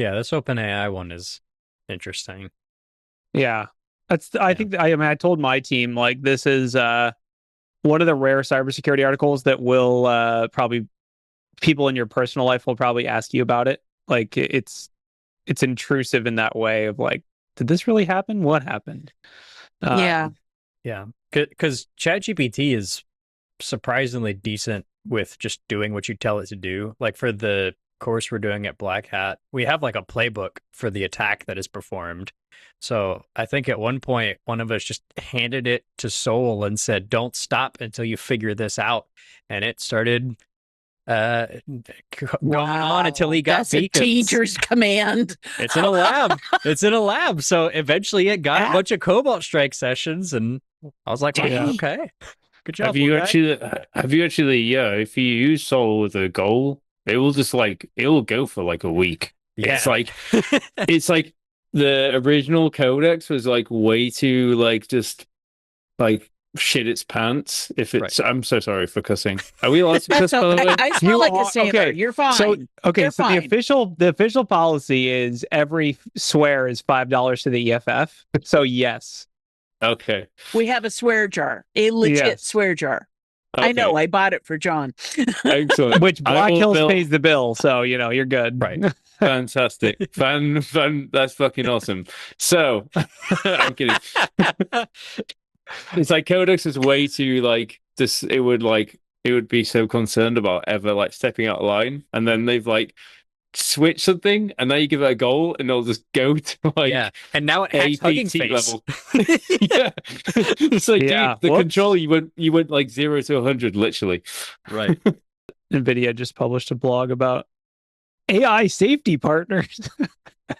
Yeah, this OpenAI one is interesting. Yeah. I think I mean I told my team like this is one of the rare cybersecurity articles that will probably people in your personal life will probably ask you about it. Like it's intrusive in that way of like, did this really happen? What happened? Yeah. Yeah, because ChatGPT is surprisingly decent with just doing what you tell it to do. Like for the course we're doing at Black Hat, we have like a playbook for the attack that is performed. So I think at one point, one of us just handed it to Soul and said, "Don't stop until you figure this out." And it started going on until he got That's beacons. a teacher's command. It's in a lab. It's in a lab. So eventually it got a bunch of Cobalt Strike sessions, and I was like, well, okay. Good job. Have you actually, yeah, if you use Soul with a goal, it will just like, it will go for like a week. Yeah. It's like the original codex was like way too like just like shit its pants. If it's, right. I'm so sorry for cussing. Are we allowed to cuss, by the way? I smell like a sailor. Okay. You're fine. So You're fine. the official policy is every swear is $5 to the EFF. So yes. Okay. We have a swear jar, a legit swear jar. Okay. I know. I bought it for John. Excellent. Which Black Hills pays the bill, so you know you're good. Right. Fantastic. Fun. That's fucking awesome. So, I'm kidding. It's like Codex is way too like this. It would be so concerned about ever like stepping out of line, and then they've like switch something, and now you give it a goal, and it'll just go to like and now it hacks Hugging Face level. Yeah, it's like dude, the control you went like 0 to 100 literally. Right. NVIDIA just published a blog about AI safety partners.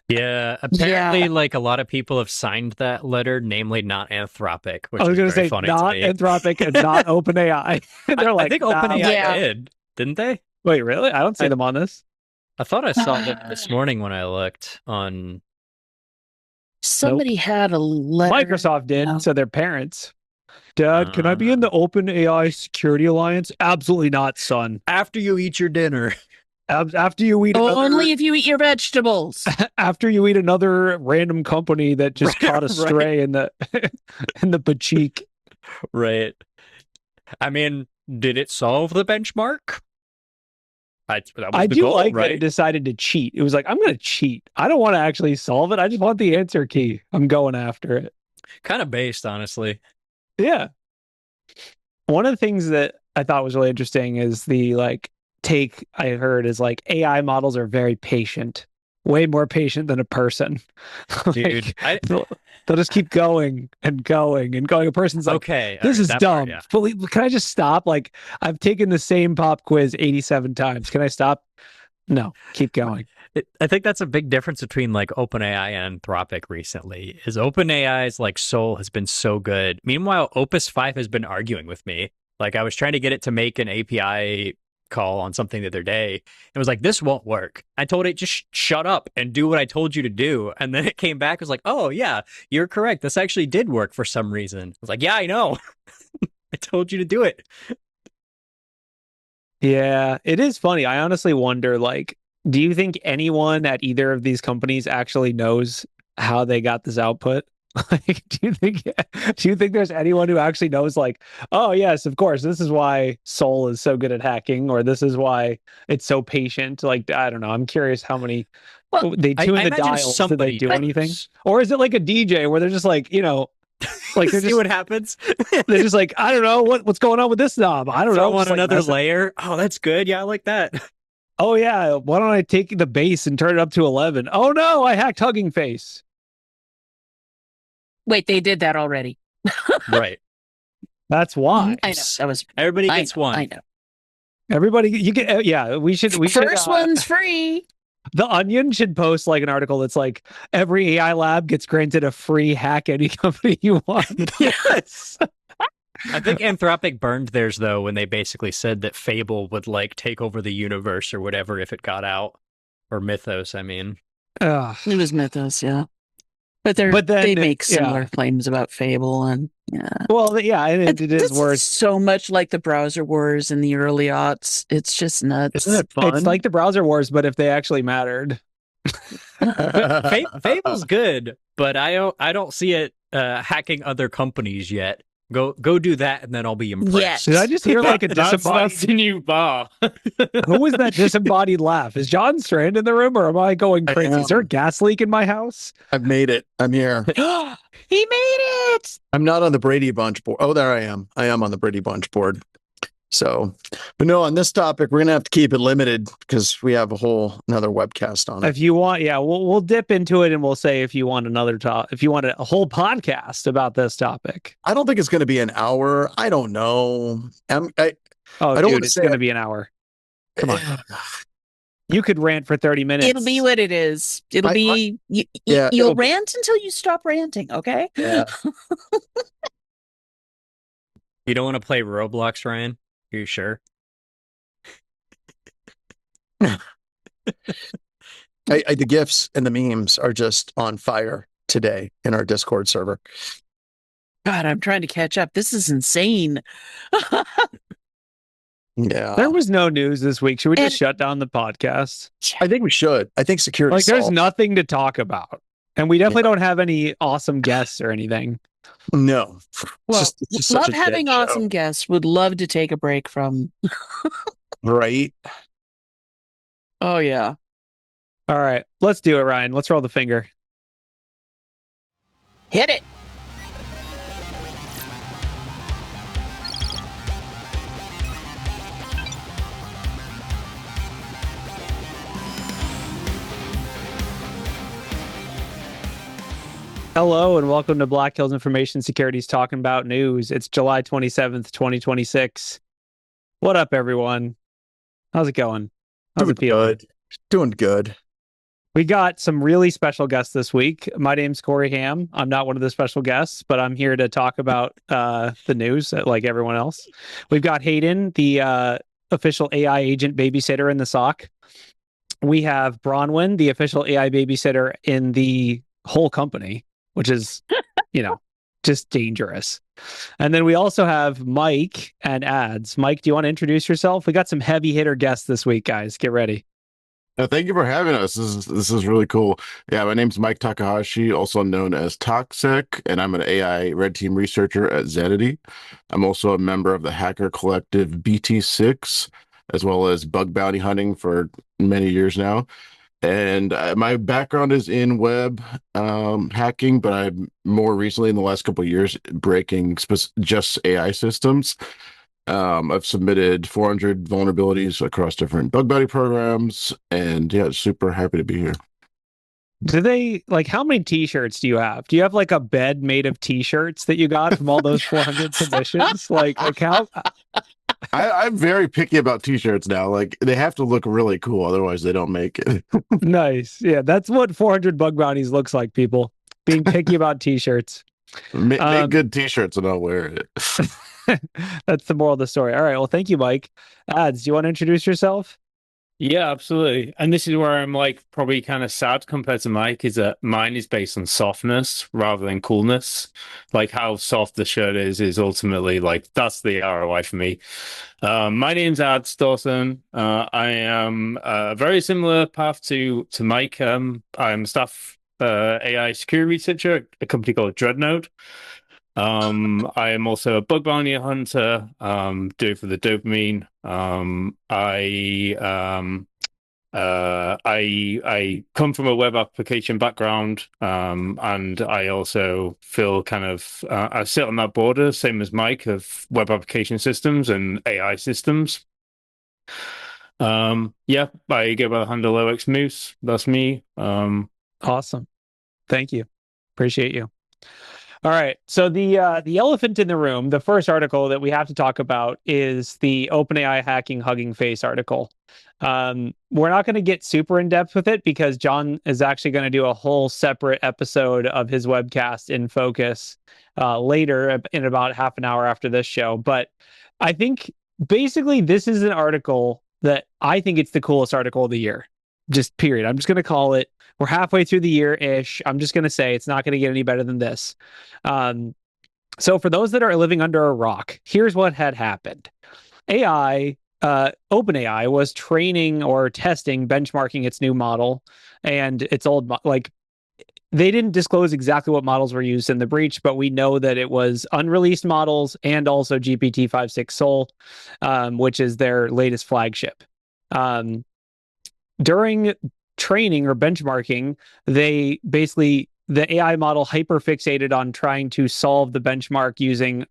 Yeah, apparently, like a lot of people have signed that letter, namely not Anthropic, which I was going to say funny not to me. Anthropic and not OpenAI. They're like, I think OpenAI didn't they? Wait, really? I don't see them on this. I thought I saw them this morning when I looked on. Somebody had a letter. Microsoft did, so their parents. Dad, can I be in the OpenAI Security Alliance? Absolutely not, son. After you eat your dinner. After you eat only if you eat your vegetables. After you eat another random company that just caught a stray in the Pacheek. Right. I mean, did it solve the benchmark? I do goal, like that it decided to cheat. It was like, I'm going to cheat. I don't want to actually solve it. I just want the answer key. I'm going after it. Kind of based, honestly. Yeah. One of the things that I thought was really interesting is the like take I heard is like AI models are very patient, way more patient than a person. Dude, they'll just keep going and going and going. A person's like, okay, this is dumb. Part, yeah. Can I just stop? Like, I've taken the same pop quiz 87 times. Can I stop? No, keep going. I think that's a big difference between like OpenAI and Anthropic recently. Is OpenAI's like soul has been so good. Meanwhile, Opus 5 has been arguing with me. Like I was trying to get it to make an API call on something the other day. It was like, this won't work. I told it, just shut up and do what I told you to do. And then it came back, it was like, oh yeah, you're correct. This actually did work for some reason. I was like, yeah, I know. I told you to do it. Yeah, it is funny. I honestly wonder, like, do you think anyone at either of these companies actually knows how they got this output? Like, do you think there's anyone who actually knows, like, oh yes, of course, this is why Soul is so good at hacking, or this is why it's so patient? Like, I don't know. I'm curious how many they tune the dials. Do they do anything, or is it like a DJ where they're just like, you know, like they're see just, what happens? They're just like, I don't know what's going on with this knob. I don't know. Want another layer? Oh, that's good. Yeah, I like that. Oh yeah, why don't I take the bass and turn it up to 11? Oh no, I hacked Hugging Face. Wait, they did that already. Right. That's why. I know. That was everybody gets one. I know. Everybody, you get. Yeah, we should. First one's free. The Onion should post like an article that's like, every AI lab gets granted a free hack any company you want. Yes. I think Anthropic burned theirs though when they basically said that Fable would like take over the universe or whatever if it got out, or Mythos. I mean, it was Mythos, yeah. But they make similar claims about Fable, and well, yeah, it is worse. So much like the browser wars in the early aughts. It's just nuts. Isn't it fun? It's like the browser wars, but if they actually mattered. Fable's good, but I don't see it hacking other companies yet. Go do that, and then I'll be impressed. Did I just hear like a disembodied? That's the new bar. Who was that disembodied laugh? Is John Strand in the room, or am I going crazy? Is there a gas leak in my house? I've made it. I'm here. He made it. I'm not on the Brady Bunch board. Oh, there I am. I am on the Brady Bunch board. So, but no, on this topic, we're gonna have to keep it limited because we have another webcast on it. If you want, yeah, we'll dip into it and we'll say if you want if you want a whole podcast about this topic. I don't think it's going to be an hour. I don't know. I don't it's going to be an hour. Come on. You could rant for 30 minutes. It'll be what it is. You'll rant until you stop ranting, okay? Yeah. You don't want to play Roblox, Ryan? Are you sure? The GIFs and the memes are just on fire today in our Discord server. God, I'm trying to catch up. This is insane. Yeah. There was no news this week. Should we just shut down the podcast? I think we should. I think security. There's nothing to talk about. And we definitely don't have any awesome guests or anything. No. Well, love having awesome guests. Would love to take a break from. Right. Oh, yeah. All right. Let's do it, Ryan. Let's roll the finger. Hit it. Hello and welcome to Black Hills Information Security's Talking About News. It's July 27th, 2026. What up, everyone? How's it going? How's it feeling? Good. Doing good. We got some really special guests this week. My name's Corey Ham. I'm not one of the special guests, but I'm here to talk about the news like everyone else. We've got Hayden, the official AI agent babysitter in the SOC. We have Bronwyn, the official AI babysitter in the whole company, which is, just dangerous. And then we also have Mike and Ads. Mike, do you want to introduce yourself? We got some heavy hitter guests this week, guys. Get ready. Thank you for having us. This is really cool. Yeah, my name's Mike Takahashi, also known as Toxic, and I'm an AI red team researcher at Zenity. I'm also a member of the hacker collective BT6, as well as bug bounty hunting for many years now. And my background is in web hacking, but I'm more recently in the last couple of years breaking just AI systems. I've submitted 400 vulnerabilities across different bug bounty programs, and yeah, super happy to be here. Do they how many t-shirts do you have? Do you have like a bed made of t-shirts that you got from all those 400 submissions? How? I'm very picky about t-shirts now. Like, they have to look really cool, otherwise they don't make it. Nice. Yeah, that's what 400 bug bounties looks like, people. Being picky about t-shirts. Make good t-shirts and I'll wear it. That's the moral of the story. All right. Well, thank you, Mike. Ads, do you want to introduce yourself? Yeah, absolutely. And this is where I'm probably kind of sad compared to Mike, is that mine is based on softness rather than coolness. Like, how soft the shirt is ultimately that's the ROI for me. My name's Ads Dawson. I am a very similar path to Mike. I'm a staff AI security researcher at a company called Dreadnought. I am also a bug bounty hunter, do it for the dopamine. I come from a web application background, and I also feel I sit on that border, same as Mike, of web application systems and AI systems. I go by the handle OX Moose. That's me. Awesome. Thank you. Appreciate you. All right. So the elephant in the room, the first article that we have to talk about is the OpenAI hacking Hugging Face article. We're not going to get super in depth with it because John is actually going to do a whole separate episode of his webcast in Focus later in about half an hour after this show. But I think basically this is an article that I think it's the coolest article of the year. Just period. I'm just going to call it. We're halfway through the year-ish. I'm just going to say it's not going to get any better than this. So for those that are living under a rock, here's what had happened. AI OpenAI was training or testing, benchmarking its new model and its old, like, they didn't disclose exactly what models were used in the breach, but we know that it was unreleased models and also GPT-5.6 Sol, which is their latest flagship. During training or benchmarking, the AI model hyperfixated on trying to solve the benchmark using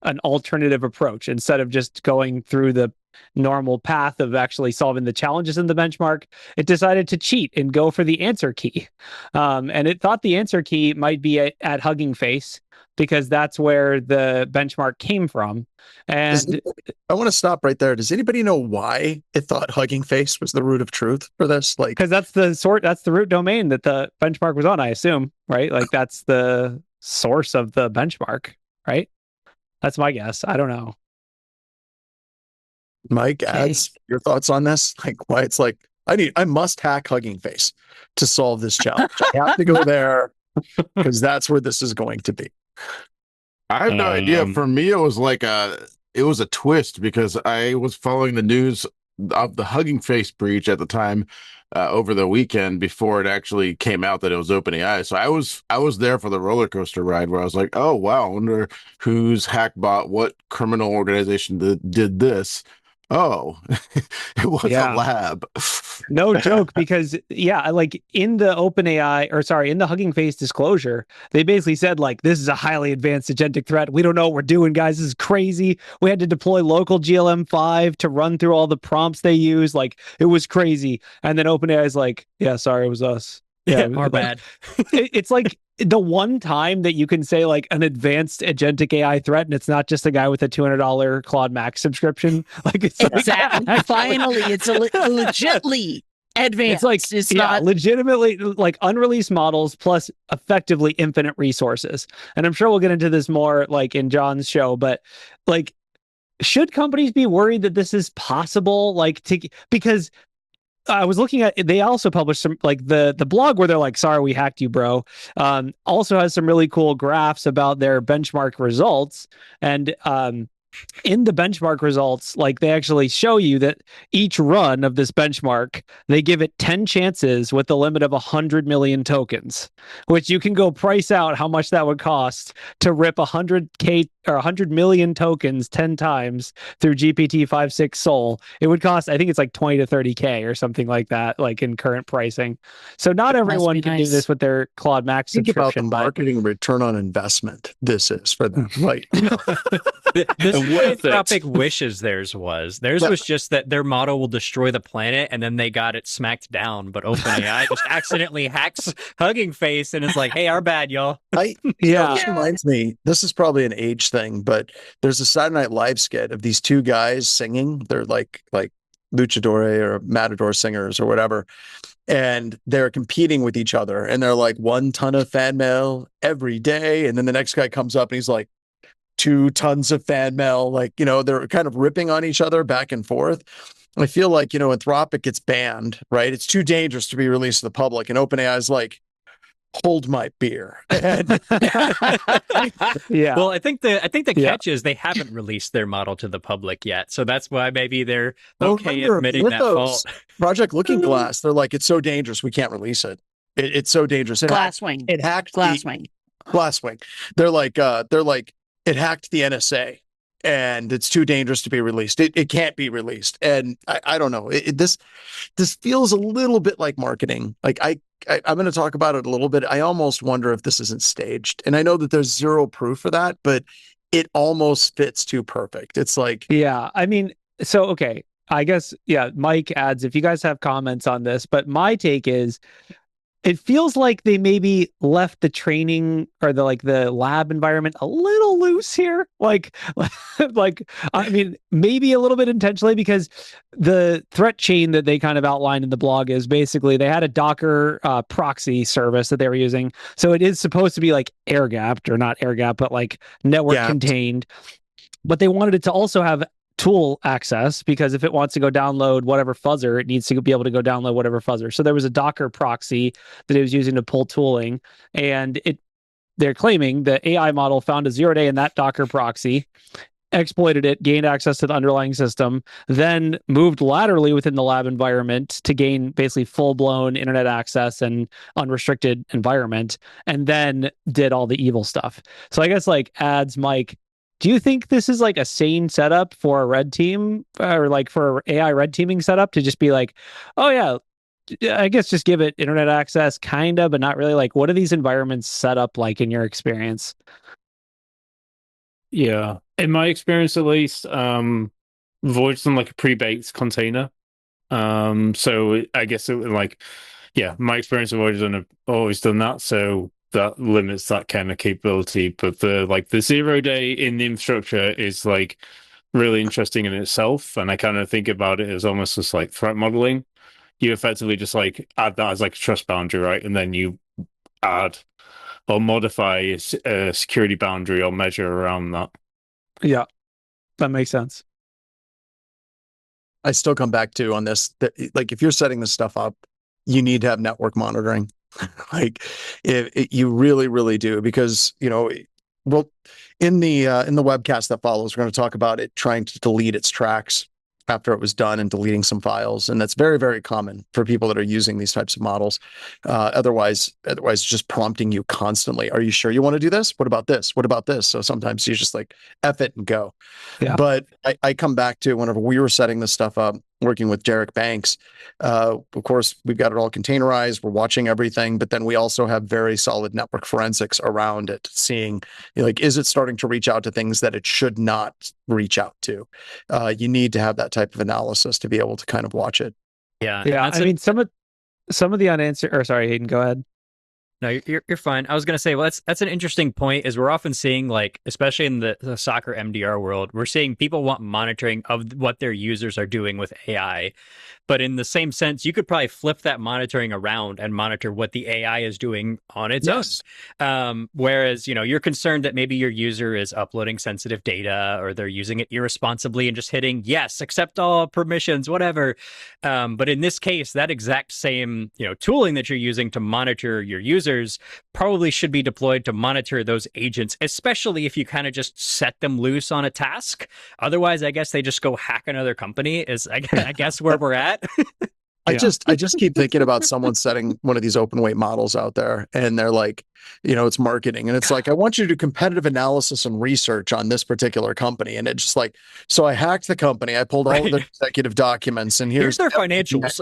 an alternative approach instead of just going through the normal path of actually solving the challenges in the benchmark. It decided to cheat and go for the answer key. And it thought the answer key might be at Hugging Face because that's where the benchmark came from. And I want to stop right there. Does anybody know why it thought Hugging Face was the root of truth for this? Like, because that's the root domain that the benchmark was on, I assume, right? Like that's the source of the benchmark, right? That's my guess. I don't know. Mike, adds your thoughts on this? Like why it's like, I must hack Hugging Face to solve this challenge. I have to go there because that's where this is going to be. I have no idea. For me, it was like it was a twist because I was following the news of the Hugging Face breach at the time over the weekend before it actually came out that it was OpenAI. So I was there for the roller coaster ride where I was like, oh wow, I wonder whose hackbot, what criminal organization did this. Oh, it was a lab. No joke, because like in the in the Hugging Face disclosure, they basically said like, this is a highly advanced agentic threat. We don't know what we're doing, guys. This is crazy. We had to deploy local GLM5 to run through all the prompts they use. Like it was crazy. And then OpenAI is like, yeah, sorry, it was us. Yeah, our bad. It's like the one time that you can say like an advanced agentic AI threat, and it's not just a guy with a $200 Claude Max subscription. Like it's exactly. Like, finally, it's a legitly advanced. It's like not legitimately like unreleased models plus effectively infinite resources. And I'm sure we'll get into this more like in John's show, but like, should companies be worried that this is possible? Like because I was looking at, they also published some, like the blog where they're like, sorry, we hacked you, bro. Also has some really cool graphs about their benchmark results. And in the benchmark results, like they actually show you that each run of this benchmark, they give it 10 chances with the limit of 100 million tokens, which you can go price out how much that would cost to rip 100K or 100 million tokens 10 times through GPT-5.6 Sol. It would cost, I think it's like 20 to 30K or something like that, like in current pricing. So not everyone can do this with their Claude Max Think subscription. About the marketing return on investment this is for them, right? This Anthropic wishes theirs was just that their model will destroy the planet, and then they got it smacked down. But OpenAI just accidentally hacks Hugging Face, and it's like, hey, our bad, y'all. This reminds me, this is probably an age thing, but there's a Saturday Night Live skit of these two guys singing. They're like luchador or matador singers or whatever, and they're competing with each other, and they're like 1 ton of fan mail every day, and then the next guy comes up and he's like 2 tons of fan mail. Like, they're kind of ripping on each other back and forth. I feel like, Anthropic gets banned, right? It's too dangerous to be released to the public, and OpenAI is like, hold my beer. And Well, I think the catch is they haven't released their model to the public yet, so that's why maybe they're admitting that fault. Project Looking Glass, they're like, it's so dangerous we can't release it. It's so dangerous. Glasswing. It hacked Glasswing. They're like it hacked the NSA, and it's too dangerous to be released. It can't be released. And I don't know. This feels a little bit like marketing. Like I'm going to talk about it a little bit. I almost wonder if this isn't staged. And I know that there's zero proof for that, but it almost fits too perfect. It's like, I mean, so, okay. I guess, Mike adds, if you guys have comments on this, but my take is, it feels like they maybe left the training or the lab environment a little loose here. Like I mean, maybe a little bit intentionally, because the threat chain that they kind of outlined in the blog is basically they had a Docker proxy service that they were using. So it is supposed to be like air gapped, or not air gapped, but like network contained. But they wanted it to also have tool access, because if it wants to go download whatever fuzzer, it needs to be able to go download whatever fuzzer. So there was a Docker proxy that it was using to pull tooling, and they're claiming the AI model found a 0-day in that Docker proxy, exploited it, gained access to the underlying system, then moved laterally within the lab environment to gain basically full-blown internet access and unrestricted environment, and then did all the evil stuff. So I guess like ads, Mike, do you think this is like a sane setup for a red team or like for AI red teaming setup to just be like, oh yeah, I guess just give it internet access, kind of, but not really? Like, what are these environments set up like in your experience? Yeah, in my experience at least, Void's on like a pre-baked container. So I guess it like, yeah, my experience with Void has always done that. So that limits that kind of capability. But the 0 day in the infrastructure is like really interesting in itself. And I kind of think about it as almost just like threat modeling. You effectively just like add that as like a trust boundary, right? And then you add or modify a security boundary or measure around that. Yeah, that makes sense. I still come back to on this that like if you're setting this stuff up, you need to have network monitoring. Like you really, really do, because well, in the webcast that follows, we're going to talk about it trying to delete its tracks after it was done and deleting some files, and that's very, very common for people that are using these types of models. Otherwise, just prompting you constantly. Are you sure you want to do this? What about this? What about this? So sometimes you just like F it and go. Yeah. But I come back to whenever we were setting this stuff up, working with Derek Banks. Of course, we've got it all containerized. We're watching everything, but then we also have very solid network forensics around it, seeing like, is it starting to reach out to things that it should not reach out to? You need to have that type of analysis to be able to kind of watch it. Yeah. Yeah. I mean, some of the unanswered, or sorry, Hayden, go ahead. No, you're fine. I was going to say, well, that's an interesting point, is we're often seeing, like, especially in the soccer MDR world, we're seeing people want monitoring of what their users are doing with AI. But in the same sense, you could probably flip that monitoring around and monitor what the AI is doing on its own. Whereas, you're concerned that maybe your user is uploading sensitive data, or they're using it irresponsibly and just hitting, yes, accept all permissions, whatever. But in this case, that exact same, tooling that you're using to monitor your users probably should be deployed to monitor those agents, especially if you kind of just set them loose on a task. Otherwise, I guess they just go hack another company, is I guess where we're at. I just keep thinking about someone setting one of these open weight models out there, and they're like, it's marketing, and it's like, I want you to do competitive analysis and research on this particular company, and it's just like, so I hacked the company, I pulled all of their executive documents, and here's their financials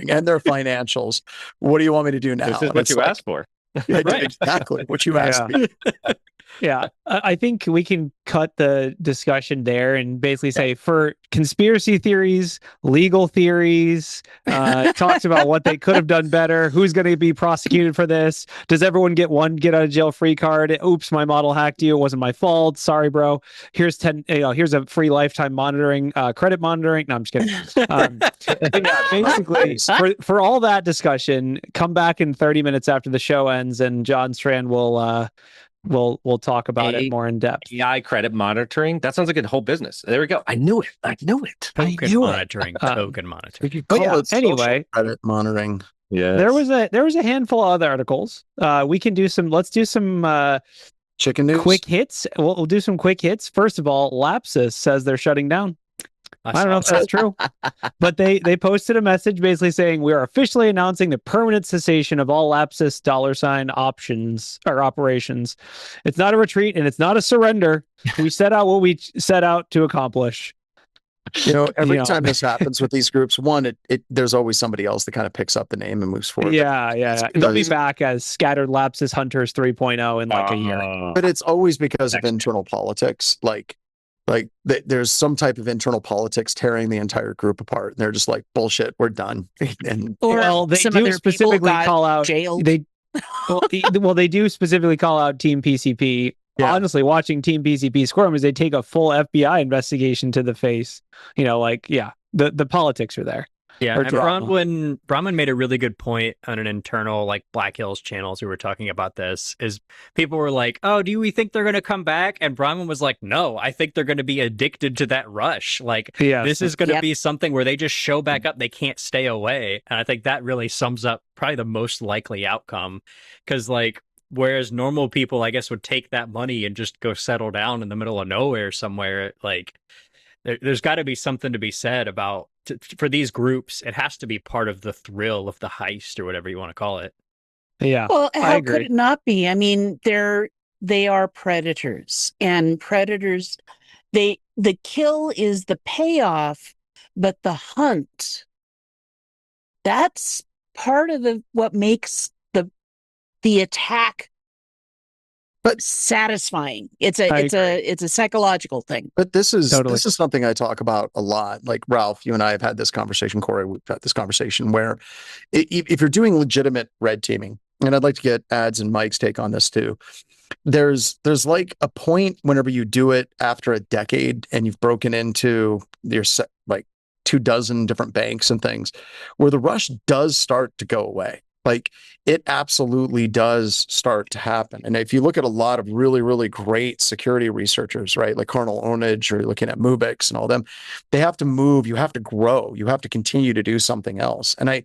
and their financials. What do you want me to do now? This is what you asked for. Right. Exactly what you asked me. Yeah, I think we can cut the discussion there and basically say, for conspiracy theories, legal theories, talks about what they could have done better, who's going to be prosecuted for this, does everyone get get out of jail free card? Oops, my model hacked you, it wasn't my fault, sorry bro, here's here's a free lifetime monitoring, credit monitoring. No, I'm just kidding. Basically, for all that discussion, come back in 30 minutes after the show ends, and John Strand will we'll talk about it more in depth. AI credit monitoring. That sounds like a whole business. There we go. I knew it. Token monitoring. Anyway, credit monitoring. Yeah. There was a handful of other articles. We can do some. Let's do some chicken news. Quick hits. We'll do some quick hits. First of all, Lapsus says they're shutting down. I don't know if that's true, but they posted a message basically saying, we are officially announcing the permanent cessation of all Lapsus $ options or operations. It's not a retreat and it's not a surrender. We set out what we set out to accomplish. Every time this happens with these groups, one, there's always somebody else that kind of picks up the name and moves forward. Yeah. They'll be back as Scattered Lapsus Hunters 3.0 in like a year. But it's always because of internal politics. Like there's some type of internal politics tearing the entire group apart. And they're just like, bullshit, we're done. And they do specifically call out jailed. They do specifically call out Team PCP. Yeah. Honestly, watching Team PCP squirm as they take a full FBI investigation to the face. The politics are there. Yeah, and Bronwyn made a really good point on an internal Black Hills channels who were talking about this. Is people were like, "Oh, do we think they're going to come back?" And Bronwyn was like, "No, I think they're going to be addicted to that rush. This is going to be something where they just show back up, they can't stay away." And I think that really sums up probably the most likely outcome, because whereas normal people, I guess, would take that money and just go settle down in the middle of nowhere somewhere. Like, there's got to be something to be said about for these groups. It has to be part of the thrill of the heist or whatever you want to call it. Yeah. Well, I how agree. could it not be? I mean, they are predators, and predators, the kill is the payoff, but the hunt, that's part of what makes the attack but satisfying. It's a psychological thing. But this is Totally. something I talk about a lot. Like Ralph, you and I have had this conversation. Corey, we've had this conversation where if you're doing legitimate red teaming, and I'd like to get Ads and Mike's take on this too. There's like a point whenever you do it after a decade and you've broken into your like 24 different banks and things, where the rush does start to go away. Like it absolutely does start to happen. And if you look at a lot of really, really great security researchers, right, like Colonel Onage, or you're looking at Mubix and all them, they have to move, you have to grow, you have to continue to do something else. And I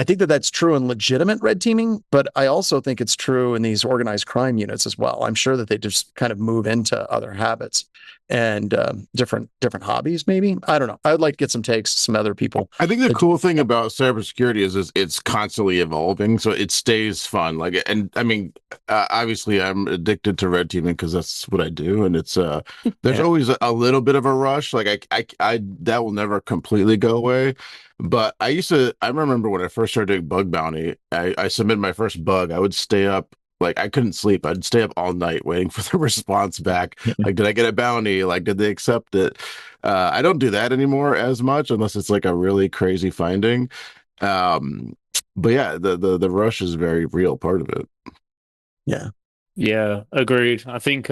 think that that's true in legitimate red teaming, but I also think it's true in these organized crime units as well. I'm sure that they just kind of move into other habits and different hobbies, maybe. I don't know. I would like to get some takes, some other people. I think the cool thing about cybersecurity is it's constantly evolving, so it stays fun. Like, and I mean, obviously, I'm addicted to red teaming because that's what I do, and it's there's always a little bit of a rush. Like, I that will never completely go away. But I remember when I first started doing bug bounty, I submitted my first bug. I would stay up. Like, I couldn't sleep. I'd stay up all night waiting for the response back. Like, did I get a bounty? Like, did they accept it? I don't do that anymore as much unless it's like a really crazy finding. But yeah, the rush is a very real part of it. Yeah, agreed. I think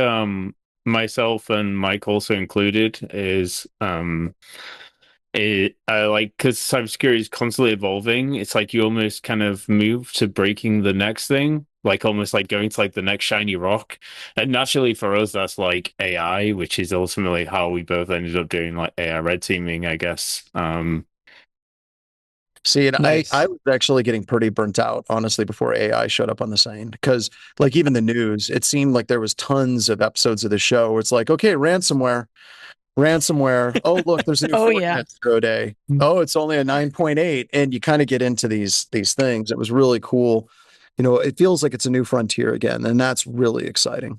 myself and Mike also included is because cybersecurity is constantly evolving. It's like you almost kind of move to breaking the next thing, like almost like going to like the next shiny rock. And naturally for us, that's like AI, which is ultimately how we both ended up doing like AI red teaming, I guess. See, and Nice. I was actually getting pretty burnt out, honestly, before AI showed up on the scene. Because, like, even the news, it seemed like there was tons of episodes of the show where it's like, okay, ransomware. Oh, look, there's a new Fortinet 0 day. Oh, it's only a 9.8, and you kind of get into these things. It was really cool. You know, it feels like it's a new frontier again, and that's really exciting.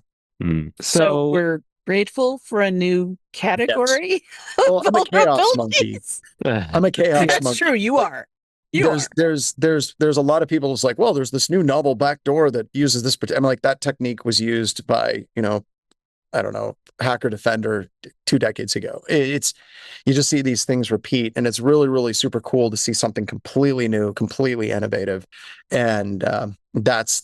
So we're grateful for a new category. Yes. Well, I'm a chaos monkey. I'm a chaos monkey. That's true. You are. There's a lot of people who's like, well, there's this new novel backdoor that uses this. I'm like, that technique was used by, I don't know, Hacker Defender 2 decades ago. You just see these things repeat, and it's really, really super cool to see something completely new, completely innovative. And that's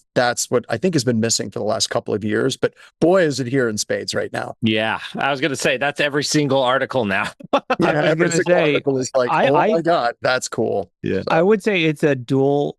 what I think has been missing for the last couple of years. But boy, is it here in spades right now. Yeah, I was going to say that's every single article now. Yeah, every single article is like, my God, that's cool. Yeah, I would say it's a dual.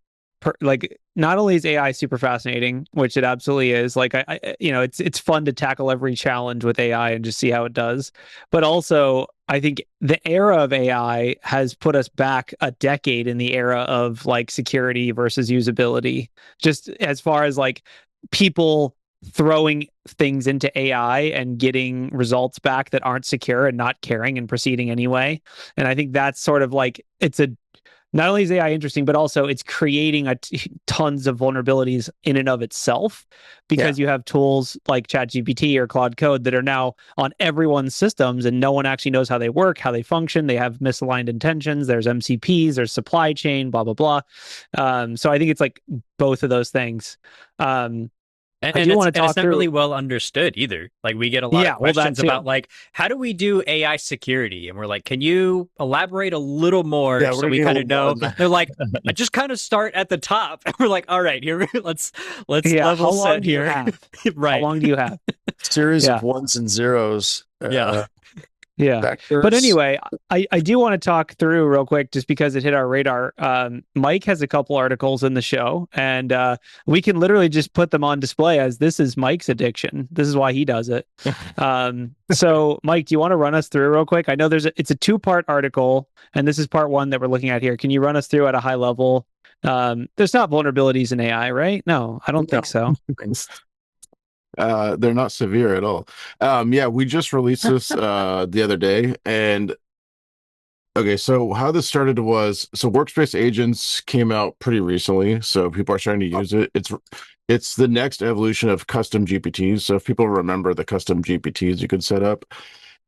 Like, not only is AI super fascinating, which it absolutely is, like it's fun to tackle every challenge with AI and just see how it does, but also I think the era of AI has put us back a decade in the era of like security versus usability, just as far as like people throwing things into AI and getting results back that aren't secure and not caring and proceeding anyway. And I think that's sort of like, not only is AI interesting, but also it's creating tons of vulnerabilities in and of itself, because you have tools like ChatGPT or Claude Code that are now on everyone's systems, and no one actually knows how they work, how they function. They have misaligned intentions. There's MCPs, there's supply chain, blah, blah, blah. So I think it's like both of those things. And it's not really well understood either. Like, we get a lot of questions about like, how do we do AI security? And we're like, can you elaborate a little more so we kind of know? They're like, I just kind of start at the top. And we're like, all right, here, let's level set here. Right. How long do you have? Series of ones and zeros. Yeah. Vectors. But anyway, I do want to talk through real quick, just because it hit our radar. Mike has a couple articles in the show, and we can literally just put them on display as this is Mike's addiction. This is why he does it. So Mike, do you want to run us through real quick? I know it's a 2-part article, and this is part 1 that we're looking at here. Can you run us through at a high level There's not vulnerabilities in AI, right? No, I don't think so. They're not severe at all. Yeah, we just released this the other day, and okay, so how this started was workspace agents came out pretty recently, so people are starting to use it. It's the next evolution of custom GPTs. So if people remember the custom GPTs you could set up,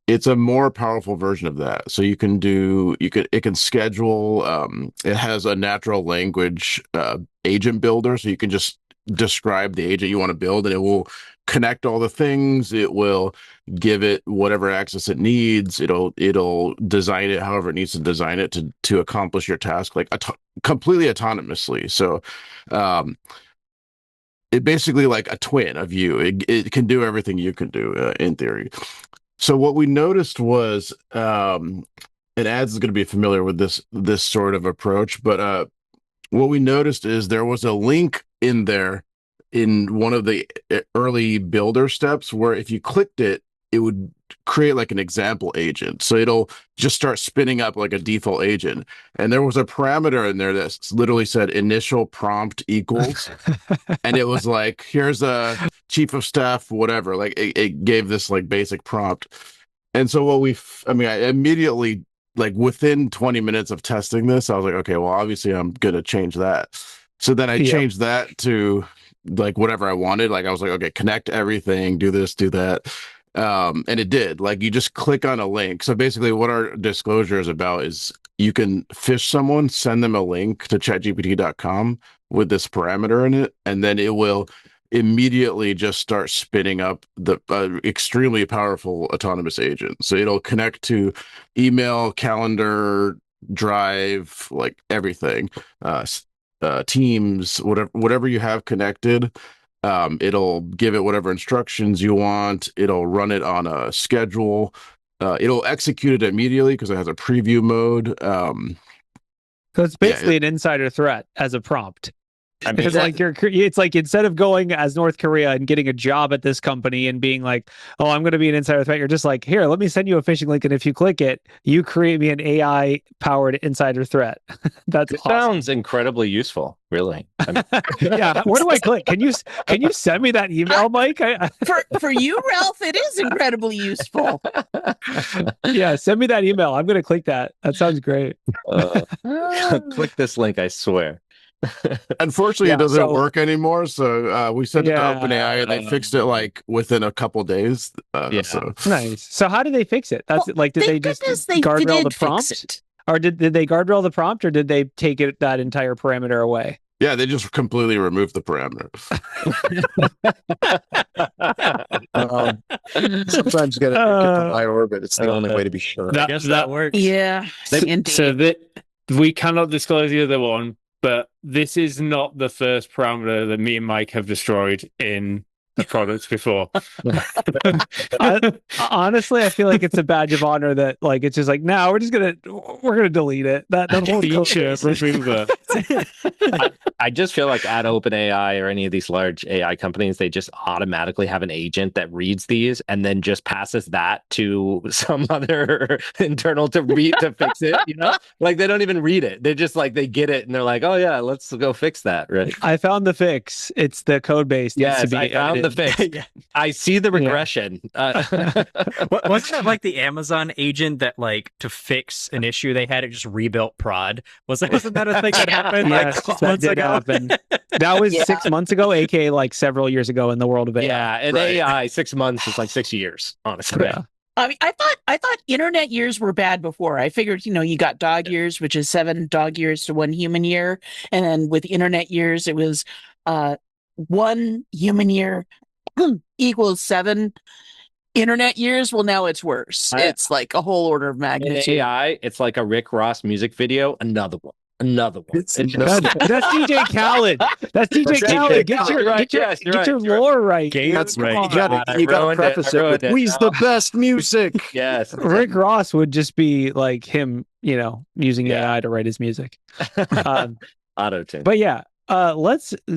it's a more powerful version of that. So it can schedule, it has a natural language agent builder, so you can just describe the agent you want to build and it will connect all the things. It will give it whatever access it needs. It'll design it however it needs to design it to accomplish your task, like completely autonomously. So it basically like a twin of you. It can do everything you can do in theory. So what we noticed was, and Ads is going to be familiar with this sort of approach, but what we noticed is there was a link in there in one of the early builder steps where if you clicked it, it would create like an example agent. So it'll just start spinning up like a default agent. And there was a parameter in there that literally said initial prompt equals. And it was like, here's a chief of staff, whatever. Like it gave this like basic prompt. And so I immediately, like within 20 minutes of testing this, I was like, okay, well, obviously I'm going to change that. So then I changed that to like whatever I wanted. Like I was like, okay, connect everything, do this, do that. And it did. Like you just click on a link. So basically what our disclosure is about is you can phish someone, send them a link to chatgpt.com with this parameter in it, and then it will immediately just start spinning up the extremely powerful autonomous agent. So it'll connect to email, calendar, Drive, like everything, Teams, whatever you have connected. It'll give it whatever instructions you want. It'll run it on a schedule. It'll execute it immediately because it has a preview mode. So it's basically an insider threat as a prompt. I mean, It's like it's like instead of going as North Korea and getting a job at this company and being like, oh, I'm going to be an insider threat, you're just like, here, let me send you a phishing link, and if you click it, you create me an AI powered insider threat. That's it awesome. sounds incredibly useful, really. I mean, Yeah, where do I click? Can you send me that email, Mike? For you, Ralph, it is incredibly useful. Yeah, send me that email. I'm going to click that. That sounds great. click this link, I swear. Unfortunately, it doesn't work anymore. So we sent it to OpenAI, and they fixed it like within a couple days. So nice. So how did they fix it? That's like, did they just guardrail the prompt, or did they guardrail the prompt, or did they take that entire parameter away? Yeah, they just completely removed the parameter. Sometimes you get to high orbit. It's the only way to be sure. I guess that works. Yeah. Indeed. So we cannot disclose the other one, but this is not the first parameter that me and Mike have destroyed in the products before. Honestly, I feel like it's a badge of honor that like it's just like, no, we're gonna delete it. That whole feature remover. I just feel like at OpenAI or any of these large AI companies, they just automatically have an agent that reads these and then just passes that to some other internal to fix it. You know, like they don't even read it. They're just like they get it and they're like, oh yeah, let's go fix that. Right? I found the fix. It's the code base. Yes, I found the fix. I see the regression. Wasn't that like the Amazon agent that like to fix an issue they had, it just rebuilt prod? Wasn't that a thing that happened? Yes, like that did happen. That was 6 months ago, aka like several years ago in the world of AI. Yeah, and AI 6 months is like 6 years, honestly. Yeah. I mean, I thought internet years were bad before. I figured, you got dog years, which is 7 dog years to 1 human year, and then with internet years, it was 1 human year equals 7 internet years. Well, now it's worse. It's like a whole order of magnitude. In AI, it's like a Rick Ross music video. Another one. That's DJ Khaled. That's DJ Khaled. Get your lore right. That's right. You You got to preface it with, "We's the best music." Yes. Rick Ross would just be like him, using AI to write his music. Auto-tune. But yeah,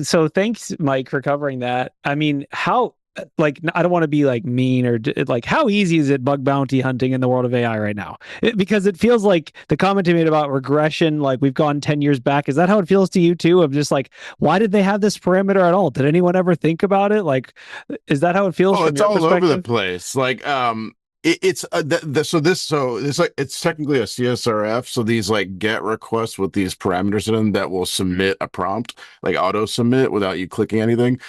so thanks, Mike, for covering that. I mean, how like I don't want to be like mean or like how easy is it bug bounty hunting in the world of AI right now? Because it feels like the comment you made about regression, like we've gone 10 years back. Is that how it feels to you too? Of just like, why did they have this parameter at all? Did anyone ever think about it? Like, is that how it feels Oh, from it's your all over the perspective? place. Like, so it's like it's technically a CSRF. So these like get requests with these parameters in them that will submit a prompt, like auto submit without you clicking anything.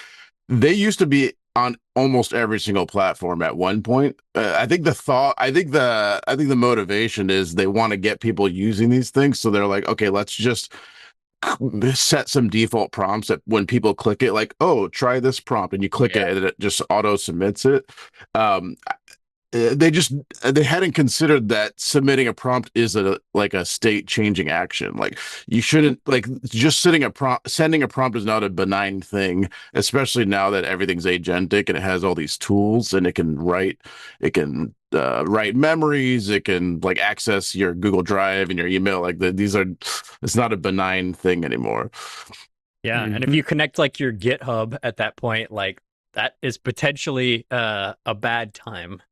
They used to be on almost every single platform at one point. I think the motivation is they want to get people using these things. So they're like, okay, let's just set some default prompts that when people click it, like, oh, try this prompt, and you click it, and it just auto submits it. Um, they just they hadn't considered that submitting a prompt is a state changing action. Like you shouldn't like just sending a prompt is not a benign thing, especially now that everything's agentic and it has all these tools and it can write memories, it can like access your Google Drive and your email. Like it's not a benign thing anymore. Yeah, and if you connect like your GitHub at that point, like that is potentially a bad time.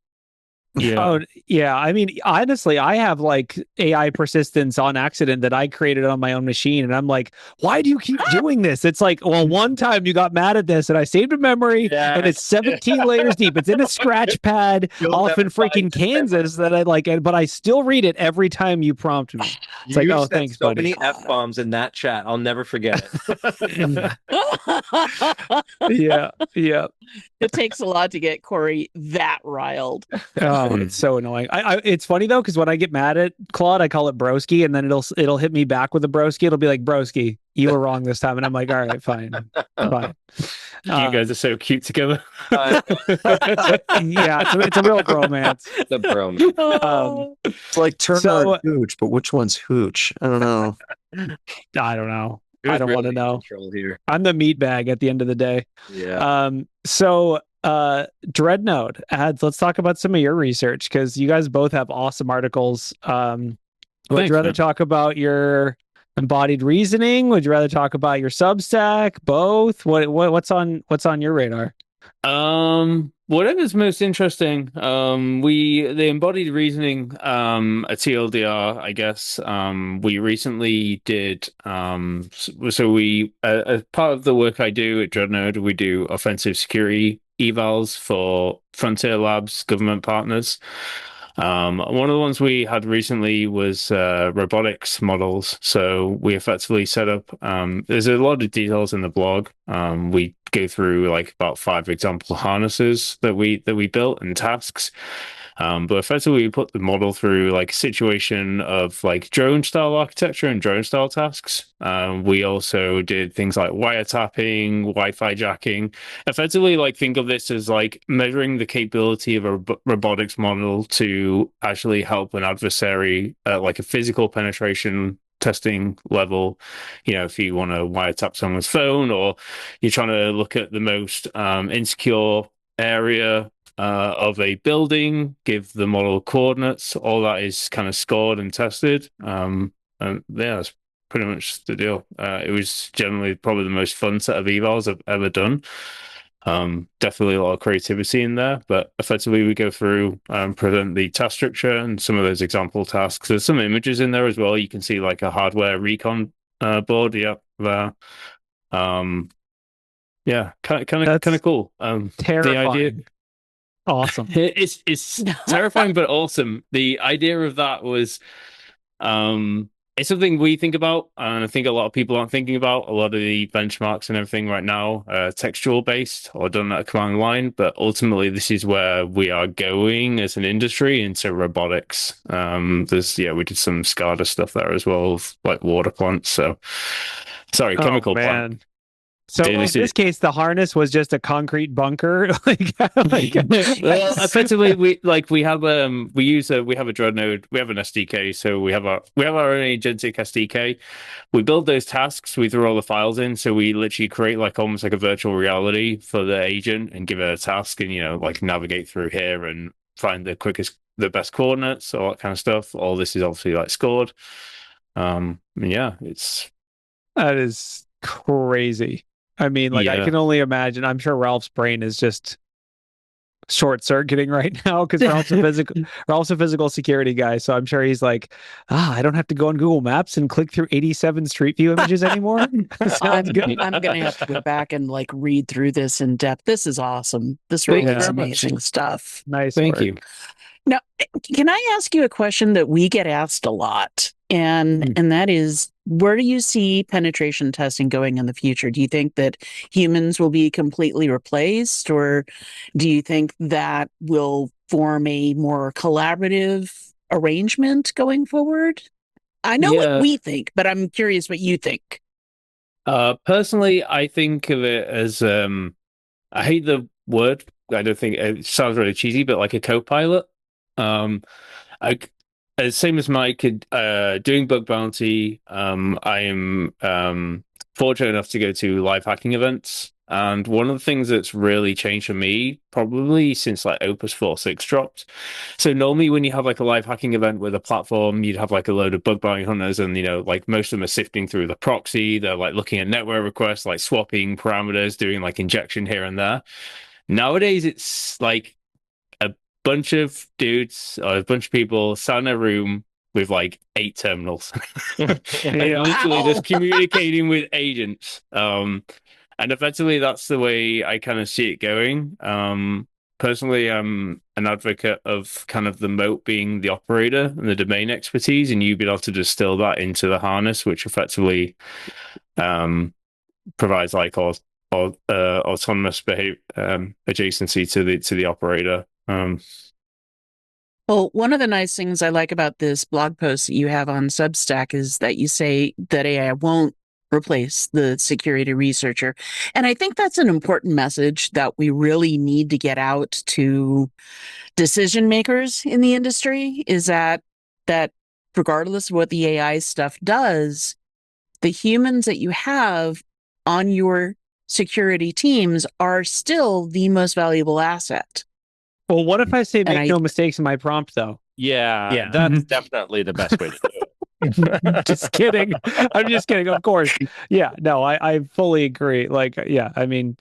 Yeah. Oh, yeah. I mean, honestly, I have like AI persistence on accident that I created on my own machine. And I'm like, why do you keep doing this? It's like, well, one time you got mad at this and I saved a memory and it's 17 layers deep. It's in a scratch pad off in freaking Kansas that I like, but I still read it every time you prompt me. It's like, oh, thanks, so buddy. many F-bombs in that chat. I'll never forget it. Yeah. Yeah. It takes a lot to get Corey that riled. Oh, it's so annoying. It's funny though, because when I get mad at Claude, I call it broski, and then it'll hit me back with a broski. It'll be like, broski, you were wrong this time, and I'm like, all right, fine, fine. You guys are so cute together. Yeah, it's a real bromance. The bromance. It's like Turner So- and Hooch, but which one's Hooch? I don't know. I don't know. Who's I don't want to really know. in control here? I'm the meat bag at the end of the day. Yeah. So Dreadnought ads, let's talk about some of your research because you guys both have awesome articles. Would Thanks, you rather man. talk about your embodied reasoning? Would you rather talk about your Substack? Both? What's on your radar? Whatever's most interesting. The embodied reasoning, a TLDR, I guess. We recently did, so we, as part of the work I do at Dreadnought, we do offensive security evals for Frontier Labs government partners. One of the ones we had recently was robotics models. So we effectively set up, there's a lot of details in the blog. We go through like about 5 example harnesses that we built and tasks. But effectively, we put the model through like a situation of like drone style architecture and drone style tasks. We also did things like wiretapping, Wi-Fi jacking. Effectively, like think of this as like measuring the capability of a robotics model to actually help an adversary at like a physical penetration testing level. You know, if you want to wiretap someone's phone or you're trying to look at the most insecure area of a building, give the model coordinates, all that is kind of scored and tested. And yeah, that's pretty much the deal. It was generally probably the most fun set of evals I've ever done. Definitely a lot of creativity in there, but effectively we go through present the task structure and some of those example tasks. There's some images in there as well. You can see like a hardware recon board, there. Yeah, kind of cool. Terrifying. The idea, Awesome. it's terrifying but awesome. The idea of that was it's something we think about, and I think a lot of people aren't thinking about. A lot of the benchmarks and everything right now are textual based or done at a command line, but ultimately this is where we are going as an industry into robotics. We did some SCADA stuff there as well, like water plants. So sorry, chemical plant. So in this case, the harness was just a concrete bunker. Well, effectively, we have a Dreadnought, we have an SDK, so we have our own agentic SDK. We build those tasks, we throw all the files in, so we literally create like almost like a virtual reality for the agent and give it a task, and like navigate through here and find the best coordinates, all that kind of stuff. All this is obviously like scored. That is crazy. I mean, like I can only imagine. I'm sure Ralph's brain is just short circuiting right now because we're also physical security guys. So I'm sure he's like, I don't have to go on Google Maps and click through 87 Street View images anymore. Sounds good. I'm going to have to go back and like read through this in depth. This is awesome. This really Thank you is very much. amazing stuff. Nice. Thank work. you. Now, can I ask you a question that we get asked a lot? And that is, where do you see penetration testing going in the future? Do you think that humans will be completely replaced, or do you think that will form a more collaborative arrangement going forward? I know what we think, but I'm curious what you think. Personally, I think of it as I hate the word. I don't think it sounds really cheesy, but like a co-pilot. Same as Mike, doing bug bounty. I am fortunate enough to go to live hacking events, and one of the things that's really changed for me, probably since like Opus 4.6 dropped. So normally when you have like a live hacking event with a platform, you'd have like a load of bug bounty hunters, and like most of them are sifting through the proxy. They're like looking at network requests, like swapping parameters, doing like injection here and there. Nowadays, it's like a bunch of dudes or a bunch of people sat in a room with like 8 terminals and literally just communicating with agents. And effectively, that's the way I kind of see it going. Personally, I'm an advocate of kind of the moat being the operator and the domain expertise, and you being able to distill that into the harness, which effectively provides like autonomous adjacency to the operator. Well, one of the nice things I like about this blog post that you have on Substack is that you say that AI won't replace the security researcher. And I think that's an important message that we really need to get out to decision makers in the industry, is that regardless of what the AI stuff does, the humans that you have on your security teams are still the most valuable asset. Well, what if I say make no mistakes in my prompt, though? Yeah, that's definitely the best way to do it. Just kidding. I'm just kidding. Of course. Yeah, no, I fully agree. Like, yeah, I mean,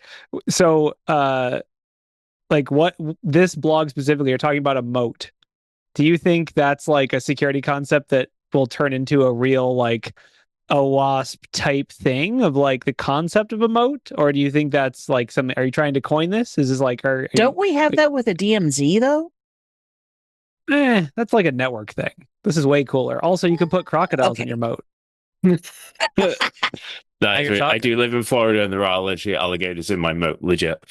so, like what this blog specifically, you're talking about a moat. Do you think that's like a security concept that will turn into a real, like, a WASP type thing of like the concept of a moat? Or do you think that's like something, are you trying to coin this? Is this like, don't we have that with a DMZ though? That's like a network thing. This is way cooler. Also, you can put crocodiles in your moat. I do live in Florida, and there are legit alligators in my moat, legit.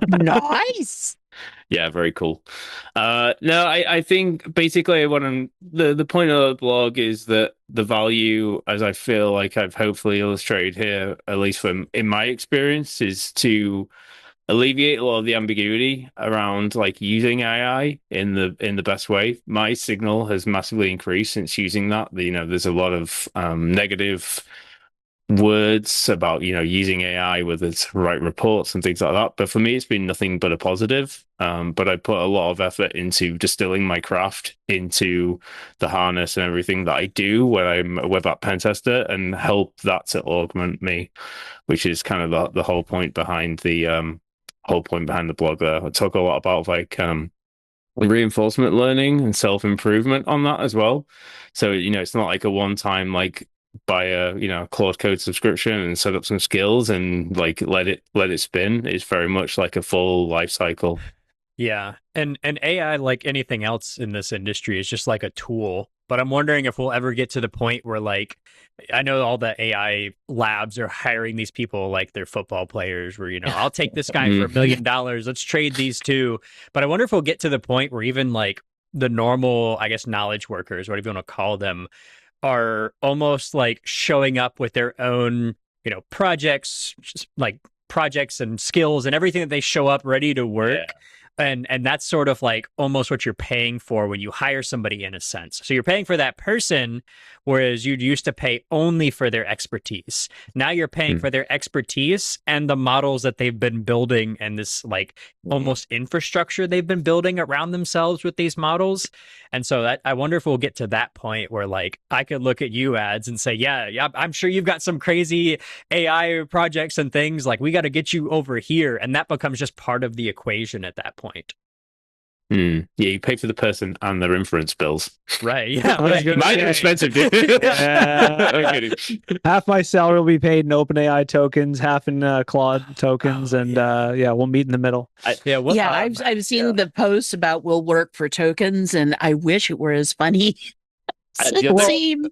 Nice. Yeah, very cool. No, I think basically the point of the blog is that the value, as I feel like I've hopefully illustrated here, at least from in my experience, is to alleviate a lot of the ambiguity around like using AI in the best way. My signal has massively increased since using that. There's a lot of negative words about using AI with its right reports and things like that. But for me, it's been nothing but a positive. But I put a lot of effort into distilling my craft into the harness and everything that I do when I'm a web app pen tester, and help that to augment me, which is kind of the whole point behind the blog there. I talk a lot about like reinforcement learning and self-improvement on that as well. So it's not like a one-time like buy a Claude Code subscription and set up some skills and like let it spin. It's very much like a full life cycle. Yeah. And AI, like anything else in this industry, is just like a tool. But I'm wondering if we'll ever get to the point where, like, I know all the AI labs are hiring these people like they're football players where, I'll take this guy for $1 million. Let's trade these two. But I wonder if we'll get to the point where even like the normal, I guess, knowledge workers, whatever you want to call them, are almost like showing up with their own, projects and skills and everything that they show up ready to work. And that's sort of like almost what you're paying for when you hire somebody in a sense. So you're paying for that person, whereas you used to pay only for their expertise. Now you're paying for their expertise and the models that they've been building and this like almost infrastructure they've been building around themselves with these models. And so that I wonder if we'll get to that point where like I could look at you ads and say, yeah, I'm sure you've got some crazy AI projects and things, like we got to get you over here. And that becomes just part of the equation at that point. Yeah, you pay for the person and their inference bills. Right. Yeah. I was gonna Mine say, are expensive, dude. Yeah. I'm kidding. half my salary will be paid in OpenAI tokens, half in Claude tokens, and we'll meet in the middle. I've seen the posts about will work for tokens, and I wish it were as funny. The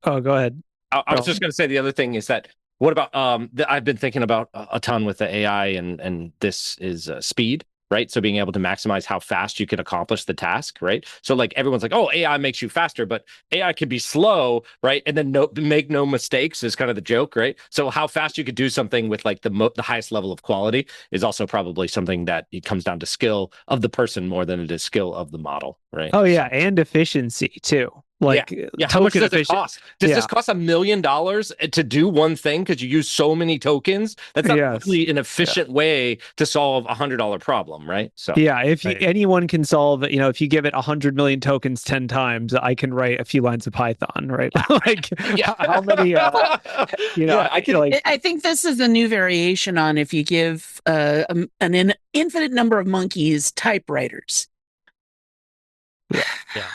other- Go ahead. I was just going to say the other thing is that what about I've been thinking about a ton with the AI, and this is speed. Right. So being able to maximize how fast you can accomplish the task. Right. So like everyone's like, oh, AI makes you faster, but AI can be slow. Right. And then make no mistakes is kind of the joke. Right. So how fast you could do something with like the highest level of quality is also probably something that it comes down to skill of the person more than it is skill of the model. Right. Oh, yeah. And efficiency, too. Like, how much does it cost? Does this cost $1 million to do one thing because you use so many tokens? That's not really an efficient way to solve a $100 problem, right? So if anyone can solve, if you give it 100 million tokens 10 times, I can write a few lines of Python, right? Like, how many? I think this is a new variation on if you give an infinite number of monkeys typewriters.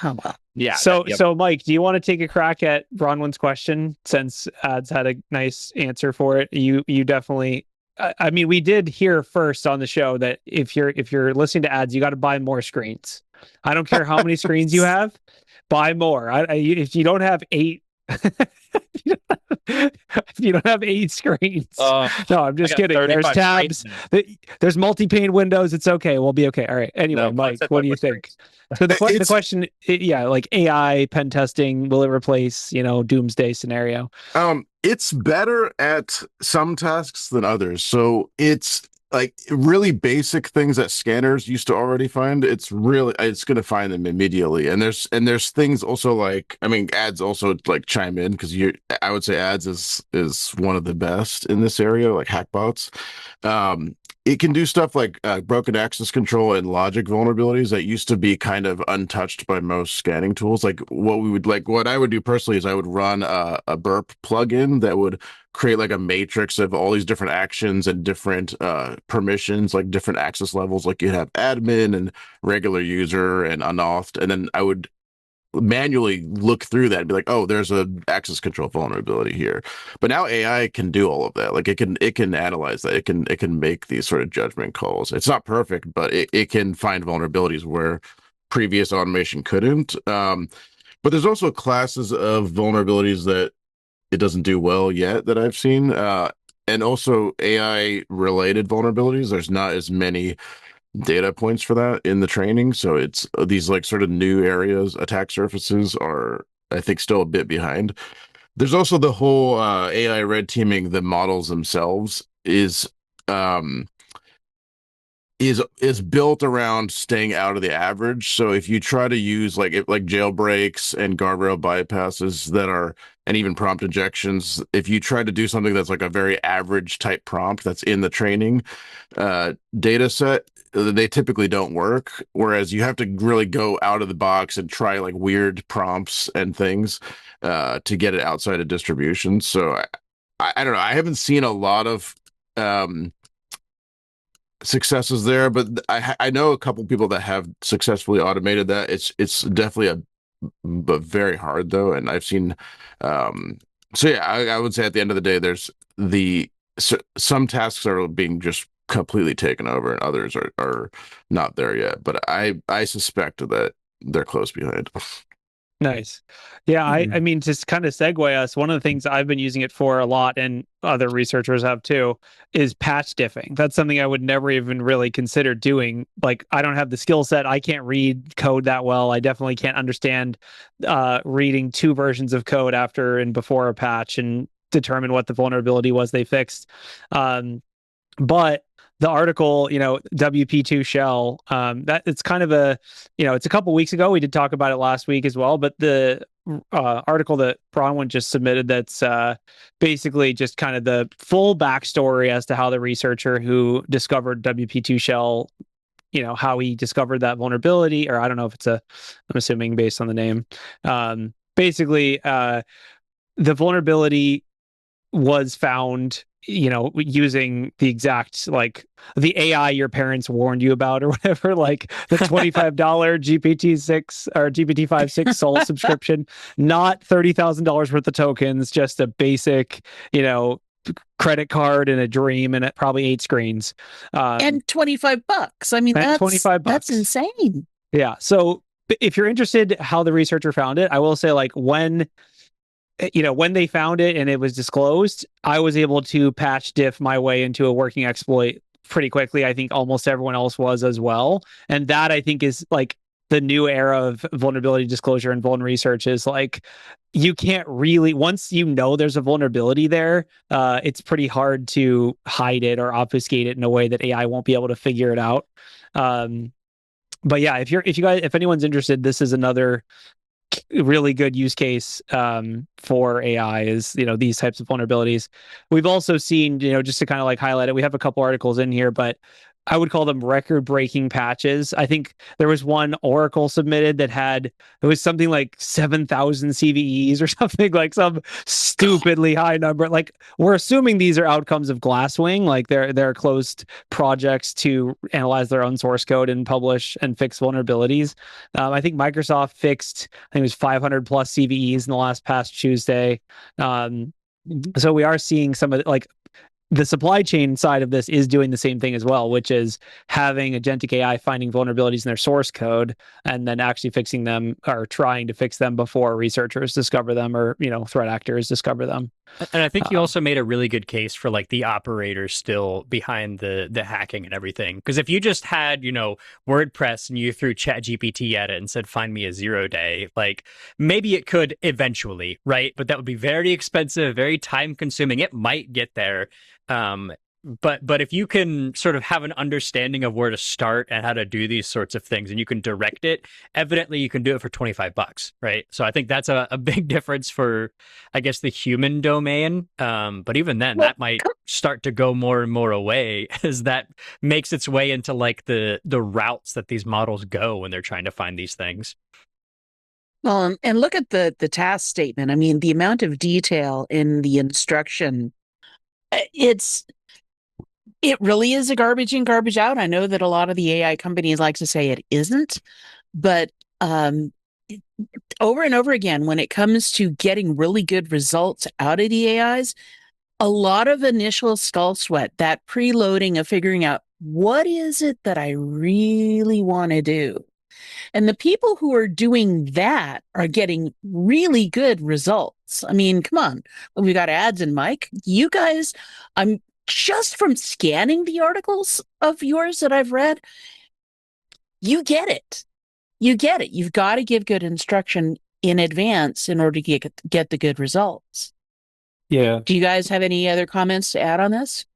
Oh, well. Yeah. So Mike, do you want to take a crack at Bronwyn's question since Ads had a nice answer for it? You definitely. I mean, we did hear first on the show that if you're listening to Ads, you got to buy more screens. I don't care how many screens you have, buy more. If you don't have 8. If you don't have 8 screens, no, I'm just kidding. There's tabs, there's multi-pane windows. It's okay. We'll be okay. All right. Anyway, Mike, what do you think? So the question, like AI pen testing, will it replace, doomsday scenario? It's better at some tasks than others. So it's like really basic things that scanners used to already find. It's going to find them immediately. And there's things also like, I mean, Ads also like chime in because I would say Ads is one of the best in this area, like hackbots. It can do stuff like broken access control and logic vulnerabilities that used to be kind of untouched by most scanning tools. Like what I would do personally is I would run a burp plugin that would create like a matrix of all these different actions and different permissions, like different access levels. Like you have admin and regular user and unauth, and then I would manually look through that and be like, oh, there's a access control vulnerability here. But now AI can do all of that. Like it can analyze that. It can make these sort of judgment calls. It's not perfect, but it can find vulnerabilities where previous automation couldn't. But there's also classes of vulnerabilities that it doesn't do well yet that I've seen. And also AI related vulnerabilities. There's not as many data points for that in the training. So it's these like sort of new areas, attack surfaces are, I think, still a bit behind. There's also the whole AI red teaming the models themselves is built around staying out of the average. So if you try to use like jailbreaks and guardrail bypasses that are, and even prompt injections, if you try to do something that's like a very average type prompt that's in the training data set, they typically don't work. Whereas you have to really go out of the box and try like weird prompts and things to get it outside of distribution. So I don't know. I haven't seen a lot of successes there, but I know a couple people that have successfully automated that. It's definitely but very hard though, and I've seen. So yeah, I would say at the end of the day, there's some tasks are being just completely taken over, and others are not there yet. But I suspect that they're close behind. Nice. Yeah, I mean, to kind of segue us, one of the things I've been using it for a lot, and other researchers have too, is patch diffing. That's something I would never even really consider doing. Like, I don't have the skill set. I can't read code that well. I definitely can't understand reading 2 versions of code after and before a patch and determine what the vulnerability was they fixed. But the article, WP2 shell, that it's kind of a, it's a couple weeks ago. We did talk about it last week as well, but the article that Bronwyn just submitted, that's basically just kind of the full backstory as to how the researcher who discovered WP2 shell, how he discovered that vulnerability, or I don't know if I'm assuming based on the name. Basically, the vulnerability was found, using the exact, like, the AI your parents warned you about or whatever, like the $25 GPT-6 or GPT-5 Sol subscription, not $30,000 worth of tokens, just a basic, credit card and a dream and probably 8 screens. And $25. I mean, that's $25. That's insane. Yeah. So if you're interested how the researcher found it, I will say, like, when they found it and it was disclosed, I was able to patch diff my way into a working exploit pretty quickly. I think almost everyone else was as well. And that, I think, is like the new era of vulnerability disclosure and vuln research, is like, you can't really, once there's a vulnerability there, it's pretty hard to hide it or obfuscate it in a way that AI won't be able to figure it out. But yeah, if anyone's interested, this is another really good use case for AI, is these types of vulnerabilities. We've also seen, just to kind of like highlight it, we have a couple articles in here, but I would call them record-breaking patches. I think there was one Oracle submitted that it was something like 7,000 CVEs or something, like some stupidly high number. Like, we're assuming these are outcomes of Glasswing, like they're closed projects to analyze their own source code and publish and fix vulnerabilities. I think Microsoft fixed, I think it was 500 plus CVEs in the past Tuesday. So we are seeing some of the, like, the supply chain side of this is doing the same thing as well, which is having agentic AI finding vulnerabilities in their source code and then actually fixing them, or trying to fix them before researchers discover them, or, threat actors discover them. And I think you also made a really good case for, like, the operators still behind the hacking and everything. Because if you just had, WordPress and you threw ChatGPT at it and said, find me a 0-day, like, maybe it could eventually, right? But that would be very expensive, very time consuming. It might get there. But if you can sort of have an understanding of where to start and how to do these sorts of things, and you can direct it, evidently you can do it for $25, right? So I think that's a big difference for, I guess, the human domain. But even then, that might start to go more and more away as that makes its way into, like, the routes that these models go when they're trying to find these things. Well, and look at the task statement. I mean, the amount of detail in the instruction, it really is a garbage in, garbage out. I know that a lot of the AI companies like to say it isn't, but over and over again, when it comes to getting really good results out of the AIs, a lot of initial skull sweat, that preloading of figuring out, what is it that I really want to do? And the people who are doing that are getting really good results. I mean, come on. We got ads and Mike. You guys, I'm just from scanning the articles of yours that I've read, you get it. You get it. You've got to give good instruction in advance in order to get the good results. Yeah. Do you guys have any other comments to add on this?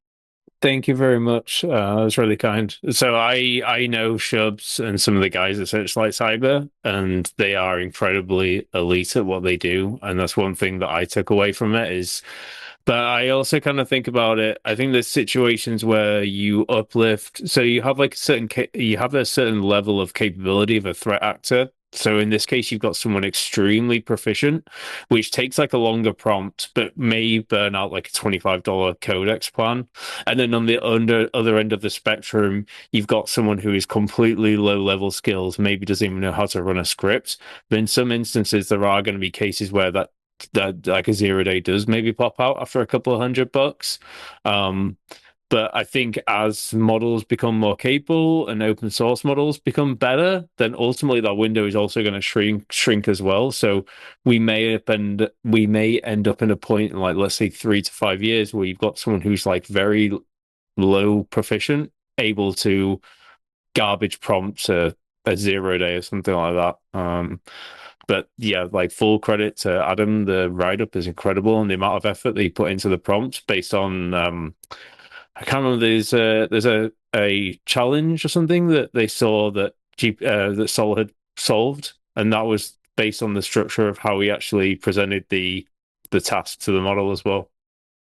Thank you very much. That was really kind. So I know Shubs and some of the guys at Searchlight Cyber, and they are incredibly elite at what they do. And that's one thing that I took away from it is, but I also kind of think about it. I think there's situations where you uplift. So you have like you have a certain level of capability of a threat actor. So in this case, you've got someone extremely proficient, which takes like a longer prompt, but may burn out like a $25 codex plan. And then on the other end of the spectrum, you've got someone who is completely low level skills, maybe doesn't even know how to run a script. But in some instances, there are going to be cases where that like a 0-day does maybe pop out after a couple of $100. But I think as models become more capable and open source models become better, then ultimately that window is also going to shrink as well. So we may end up in a point in, like, let's say 3 to 5 years where you've got someone who's like very low proficient, able to garbage prompt a 0-day or something like that. But yeah, like, full credit to Adam. The write-up is incredible, and the amount of effort that he put into the prompts based on I can't remember. There's a challenge or something that they saw that that Sol had solved, and that was based on the structure of how he actually presented the task to the model as well.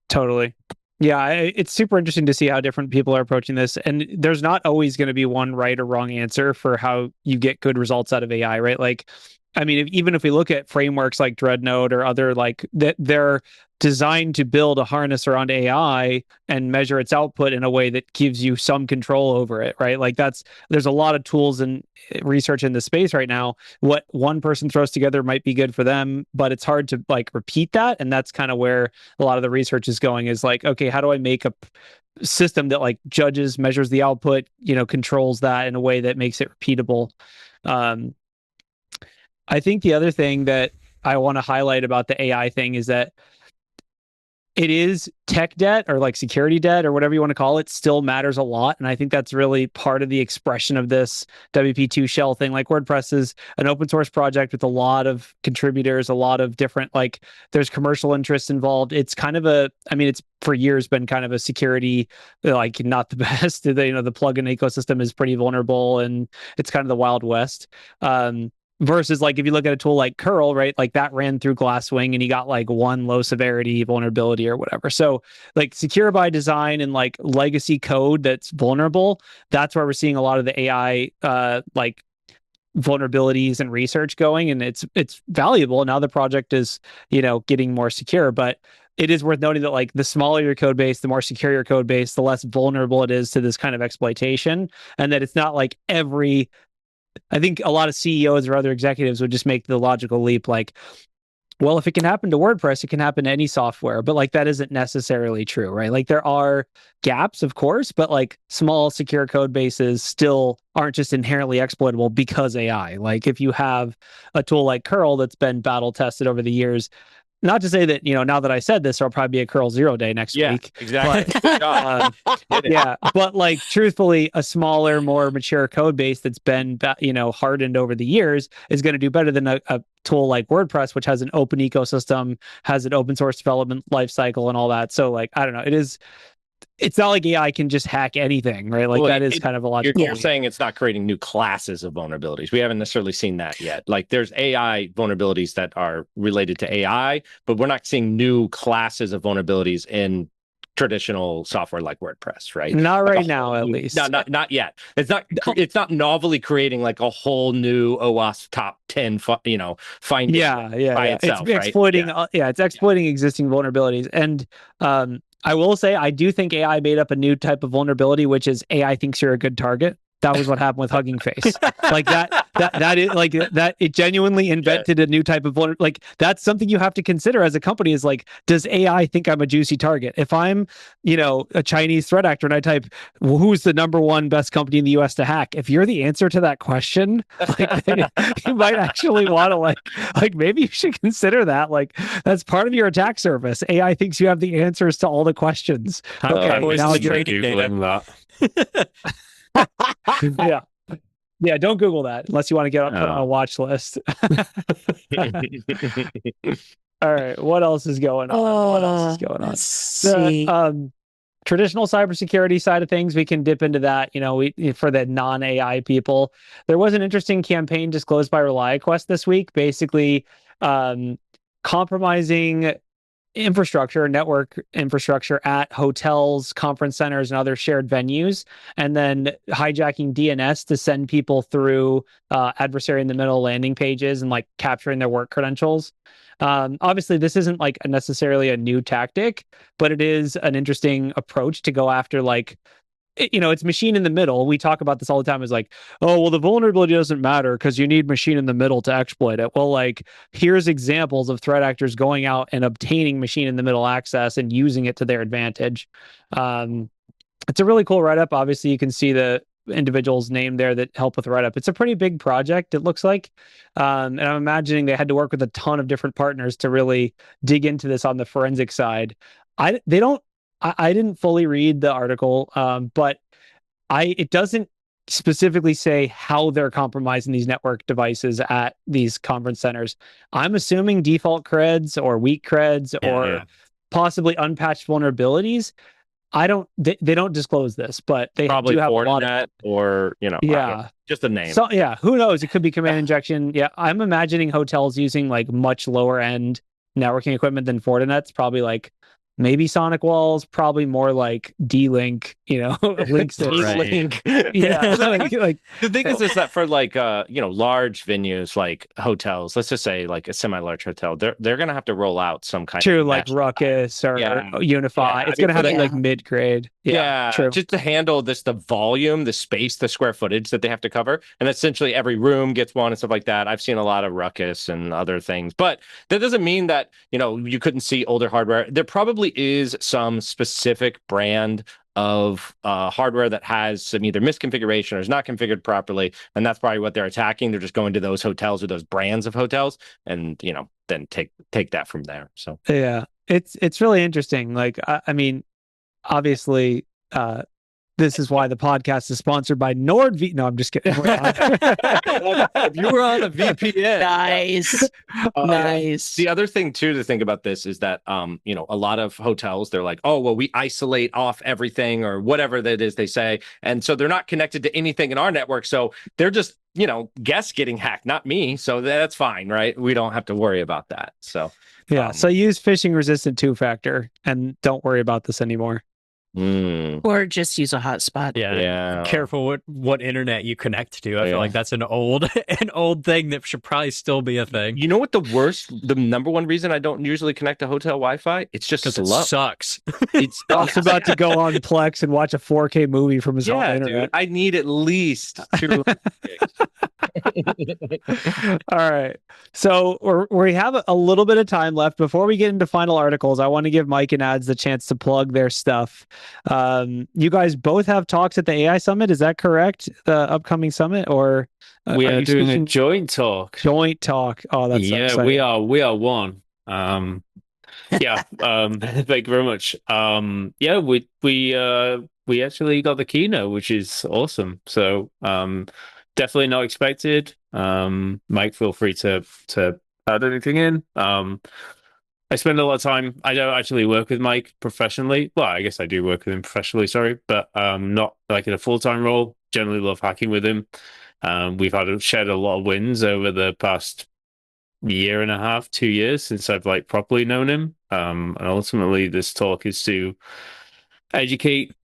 Totally. Yeah, it's super interesting to see how different people are approaching this. And there's not always going to be one right or wrong answer for how you get good results out of AI, right? Like, I mean, even if we look at frameworks like Dreadnought or other like that, they're designed to build a harness around AI and measure its output in a way that gives you some control over it, right? Like there's a lot of tools and research in the space right now. What one person throws together might be good for them, but it's hard to like repeat that. And that's kind of where a lot of the research is going, is like, okay, how do I make a system that like judges, measures the output, controls that in a way that makes it repeatable. I think the other thing that I want to highlight about the AI thing is that it is tech debt, or like security debt, or whatever you want to call it, still matters a lot. And I think that's really part of the expression of this WP2 shell thing. Like WordPress is an open source project with a lot of contributors, a lot of different, like there's commercial interests involved. It's kind of it's for years been kind of a security, like not the best. The plugin ecosystem is pretty vulnerable and it's kind of the Wild West. Versus like if you look at a tool like Curl, right, like that ran through Glasswing and you got like one low severity vulnerability or whatever. So like secure by design and like legacy code that's vulnerable, that's where we're seeing a lot of the AI like vulnerabilities and research going, and it's valuable. Now the project is getting more secure, but it is worth noting that like the smaller your code base, the more secure your code base, the less vulnerable it is to this kind of exploitation, and that it's not like I think a lot of CEOs or other executives would just make the logical leap like, well, if it can happen to WordPress, it can happen to any software. But like that isn't necessarily true, right? Like there are gaps, of course, but like small secure code bases still aren't just inherently exploitable because AI. Like if you have a tool like Curl that's been battle tested over the years, not to say that, now that I said this, there'll probably be a Curl 0 day next week. Exactly. But like truthfully, a smaller, more mature code base that's been, hardened over the years is going to do better than a tool like WordPress, which has an open ecosystem, has an open source development lifecycle and all that. So like, I don't know, it's not like AI can just hack anything, right? Like that is kind of a logical. You're saying it's not creating new classes of vulnerabilities. We haven't necessarily seen that yet. Like there's AI vulnerabilities that are related to AI, but we're not seeing new classes of vulnerabilities in traditional software like WordPress, right? Not right now, at least. Not yet. It's not novelly creating like a whole new OWASP top 10, finding by itself, it's exploiting, right? It's exploiting existing vulnerabilities. And I will say, I do think AI made up a new type of vulnerability, which is AI thinks you're a good target. That was what happened with Hugging Face. Like that is like that. It genuinely invented a new type of vulnerability. Like that's something you have to consider as a company. Is like, does AI think I'm a juicy target? If I'm, a Chinese threat actor and I type, well, who's the number one best company in the U.S. to hack? If you're the answer to that question, like you might actually want to like maybe you should consider that. Like that's part of your attack surface. AI thinks you have the answers to all the questions. Okay, now trading data. That. Yeah, don't Google that unless you want to get put on a watch list. All right, what else is going on? Let's see. Traditional cybersecurity side of things, we can dip into that. For the non-AI people, there was an interesting campaign disclosed by ReliaQuest this week, basically compromising network infrastructure at hotels, conference centers, and other shared venues, and then hijacking DNS to send people through adversary in the middle landing pages and like capturing their work credentials. Obviously, this isn't like necessarily a new tactic, but it is an interesting approach to go after like it's machine in the middle. We talk about this all the time, is like, oh, well, the vulnerability doesn't matter because you need machine in the middle to exploit it. Well, like, here's examples of threat actors going out and obtaining machine in the middle access and using it to their advantage. It's a really cool write-up. Obviously, you can see the individuals named there that help with the write-up. It's a pretty big project, it looks like. And I'm imagining they had to work with a ton of different partners to really dig into this on the forensic side. I didn't fully read the article, but it doesn't specifically say how they're compromising these network devices at these conference centers. I'm assuming default creds or weak creds or possibly unpatched vulnerabilities. I don't. They don't disclose this, but they Probably do have a lot of. Fortinet or I don't Yeah. know, just a name. So yeah, who knows? It could be command injection. Yeah, I'm imagining hotels using like much lower end networking equipment than Fortinet's. Probably like maybe Sonic walls. Probably more like D-Link. Links. Link. Yeah, like The thing is that for like large venues like hotels, let's just say like a semi-large hotel, they're gonna have to roll out some kind true, of like mesh. Ruckus or Unify. Yeah, It's gonna have to be for like the- mid grade. Yeah, true. just to handle the volume, the space, the square footage that they have to cover, and essentially every room gets one and stuff like that. I've seen a lot of Ruckus and other things, but that doesn't mean that you couldn't see older hardware. There probably is some specific brand of hardware that has some either misconfiguration or is not configured properly, and that's probably what they're attacking. They're just going to those hotels or those brands of hotels, and then take that from there. So Yeah, it's really interesting. Like, I mean, obviously, this is why the podcast is sponsored by NordV. No, I'm just kidding. if you were on a VPN, Nice. Nice. The other thing too to think about this is that a lot of hotels, they're like, oh well, we isolate off everything or whatever that is they say, and so they're not connected to anything in our network, so they're just guests getting hacked, not me, so that's fine, right? We don't have to worry about that. So Yeah, so use phishing resistant two-factor and don't worry about this anymore. Or just use a hotspot. Yeah. Careful what internet you connect to. I feel like that's an old thing that should probably still be a thing. You know what the number one reason I don't usually connect to hotel Wi-Fi? It's just slow. It sucks. It's Doc's about to go on Plex and watch a 4K movie from his home internet. Dude, I need at least 2 gigs. All right. So we have a little bit of time left. Before we get into final articles, I want to give Mike and Ads the chance to plug their stuff. You guys both have talks at the AI Summit. Is that correct? The upcoming summit, or We are doing a speaking- joint talk. joint talk? Oh, that's so exciting. we are one. Thank you very much. We actually got the keynote, which is awesome. So definitely not expected. Mike, feel free to add anything in. I spend a lot of time. I don't actually work with Mike professionally. Well, I guess I do work with him professionally, sorry, but not like in a full-time role. Generally love hacking with him. We've shared a lot of wins over the past year and a half, 2 years since I've properly known him. And ultimately this talk is to educate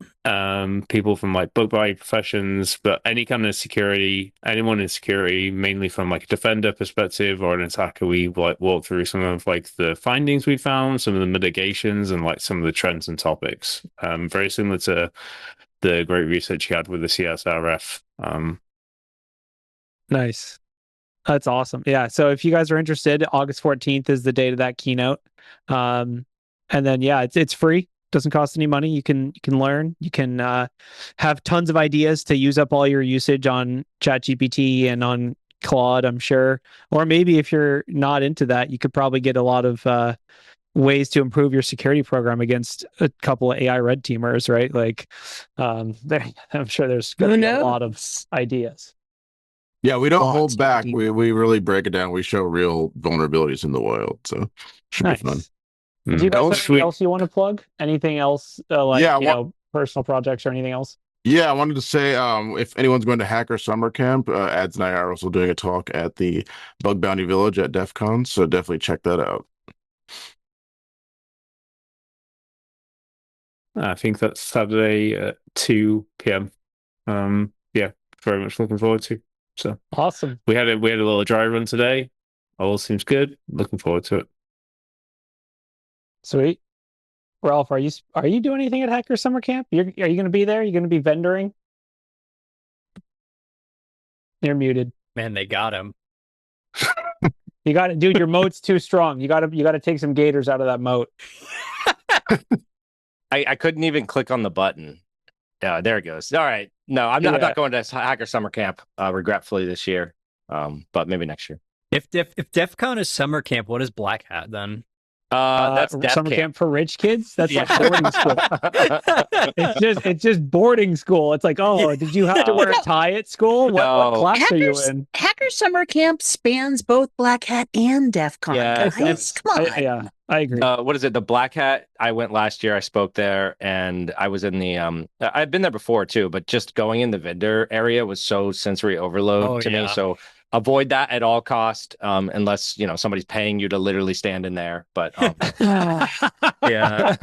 people from book buying professions, but any kind of security, anyone in security, mainly from a defender perspective or an attacker. We walk through some of the findings we found, some of the mitigations, and some of the trends and topics. Very similar to the great research you had with the CSRF. Nice. That's awesome. Yeah. So if you guys are interested, August 14th is the date of that keynote. And then it's free. Doesn't cost any money. You can learn. You can have tons of ideas to use up all your usage on ChatGPT and on Claude, I'm sure. Or maybe if you're not into that, you could probably get a lot of ways to improve your security program against a couple of AI red teamers, right? I'm sure there's going to be a lot of ideas. Yeah, we don't Lots hold of back. ideas. We really break it down. We show real vulnerabilities in the wild. So should be fun. Do you guys have Sweet. anything else you want to plug? Anything else personal projects or anything else? Yeah, I wanted to say if anyone's going to Hacker Summer Camp, Ads and I are also doing a talk at the Bug Bounty Village at DEF CON, so definitely check that out. I think that's Saturday at 2 p.m. Very much looking forward to. So Awesome. we had a little dry run today. All seems good. Looking forward to it. Sweet. Ralph, are you doing anything at Hacker Summer Camp? Are you going to be there? You're going to be vendoring? You're muted. Man, they got him. You got to, dude. Your moat's too strong. You got to take some gators out of that moat. I couldn't even click on the button. There it goes. All right. No, I'm not going to Hacker Summer Camp, regretfully this year. But maybe next year. If DEF CON is summer camp, what is Black Hat then? That's Death Summer camp for rich kids. That's like boarding school. It's just boarding school. It's like, oh, did you have to wear a tie at school? What class are you in? Hacker Summer Camp spans both Black Hat and DEF CON. Yeah, Guys, come on. Yeah. I agree. What is it? The Black Hat. I went last year. I spoke there, and I was in the. I've been there before too, but just going in the vendor area was so sensory overload to me. So avoid that at all cost, unless somebody's paying you to literally stand in there. But Yeah.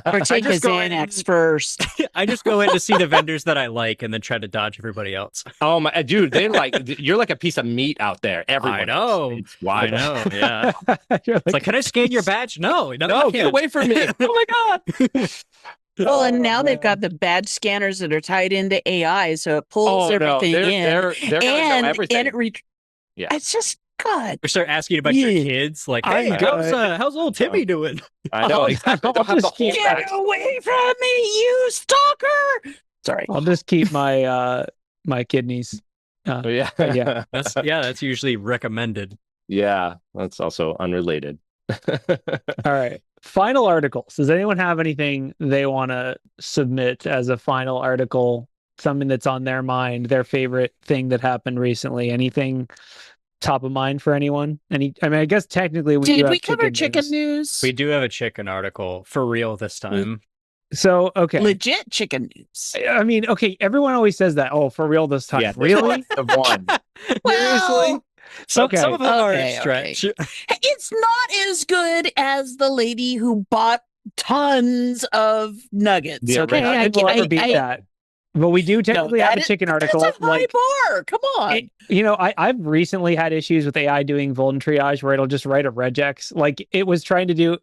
Or take a just go in- Xanax first. I just go in to see the vendors that I like and then try to dodge everybody else. oh my dude, they're like you're like a piece of meat out there. Everyone I know. It's wild. I know. Yeah. You're It's like, can I scan your badge? No, No, get away from me. Oh my god. Well, and now they've got the badge scanners that are tied into AI, so it pulls everything in. They're gonna know everything. And it's just God. We start asking about your kids, like, hey, how's old Timmy doing? I know exactly. They'll have the whole Get away from me, you stalker! Sorry. I'll just keep my my kidneys. yeah. Yeah. That's usually recommended. Yeah, that's also unrelated. All right. Final articles. Does anyone have anything they want to submit as a final article? Something that's on their mind, their favorite thing that happened recently? Anything top of mind for anyone? I guess technically Did we cover chicken news? We do have a chicken article for real this time. So, okay. Legit chicken news. I mean, okay, everyone always says that. Oh, for real this time. Yeah, really? The one. Seriously? Some Okay. of them are a Okay, stretch. It's not as good as the lady who bought tons of nuggets. Yeah, Okay, I will ever beat that. But we do technically have a chicken article. That's a high bar. Come on. I've recently had issues with AI doing Vuln triage where it'll just write a regex. Like it was trying to do,